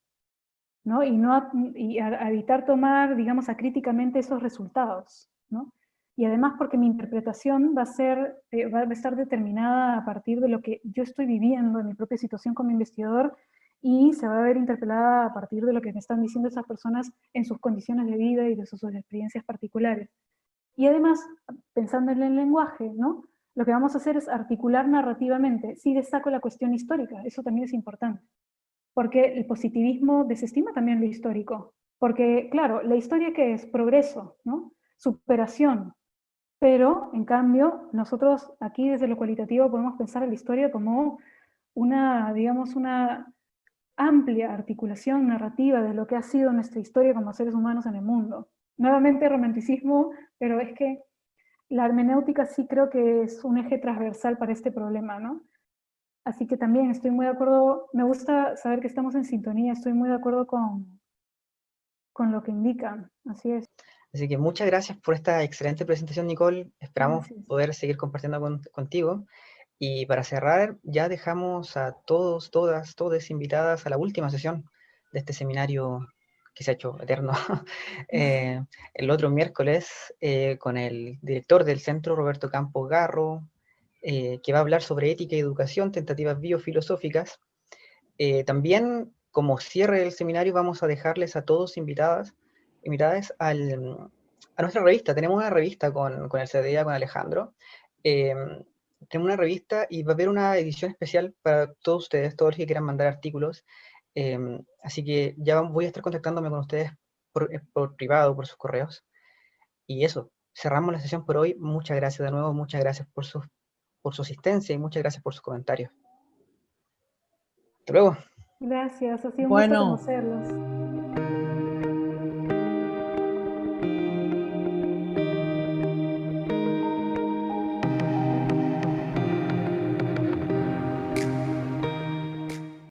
¿no? Y a evitar tomar, digamos, acríticamente esos resultados, ¿no? Y además porque mi interpretación va a estar determinada a partir de lo que yo estoy viviendo en mi propia situación como investigador, y se va a ver interpelada a partir de lo que me están diciendo esas personas en sus condiciones de vida y de sus experiencias particulares. Y además, pensando en el lenguaje, ¿no? Lo que vamos a hacer es articular narrativamente. Sí destaco la cuestión histórica, eso también es importante. Porque el positivismo desestima también lo histórico. Porque, claro, la historia ¿qué es? Progreso, ¿no? Superación. Pero, en cambio, nosotros aquí desde lo cualitativo podemos pensar a la historia como una, digamos, una amplia articulación narrativa de lo que ha sido nuestra historia como seres humanos en el mundo. Nuevamente romanticismo, pero es que la hermenéutica sí creo que es un eje transversal para este problema, ¿no? Así que también estoy muy de acuerdo, me gusta saber que estamos en sintonía, estoy muy de acuerdo con lo que indican, así es. Así que muchas gracias por esta excelente presentación, Nicole. Esperamos poder seguir compartiendo contigo. Y para cerrar, ya dejamos a todos, todas invitadas a la última sesión de este seminario que se ha hecho eterno. El otro miércoles con el director del centro, Roberto Campos Garro, que va a hablar sobre ética y educación, tentativas biofilosóficas. También, como cierre del seminario, vamos a dejarles a todos invitadas a nuestra revista. Tenemos una revista con el CDA, con Alejandro. Tenemos una revista y va a haber una edición especial para todos ustedes, todos los que quieran mandar artículos. Así que ya voy a estar contactándome con ustedes por privado, por sus correos. Y eso, cerramos la sesión por hoy. Muchas gracias de nuevo, muchas gracias por su asistencia y muchas gracias por sus comentarios. Hasta luego. Gracias, ha sido un gusto conocerlos.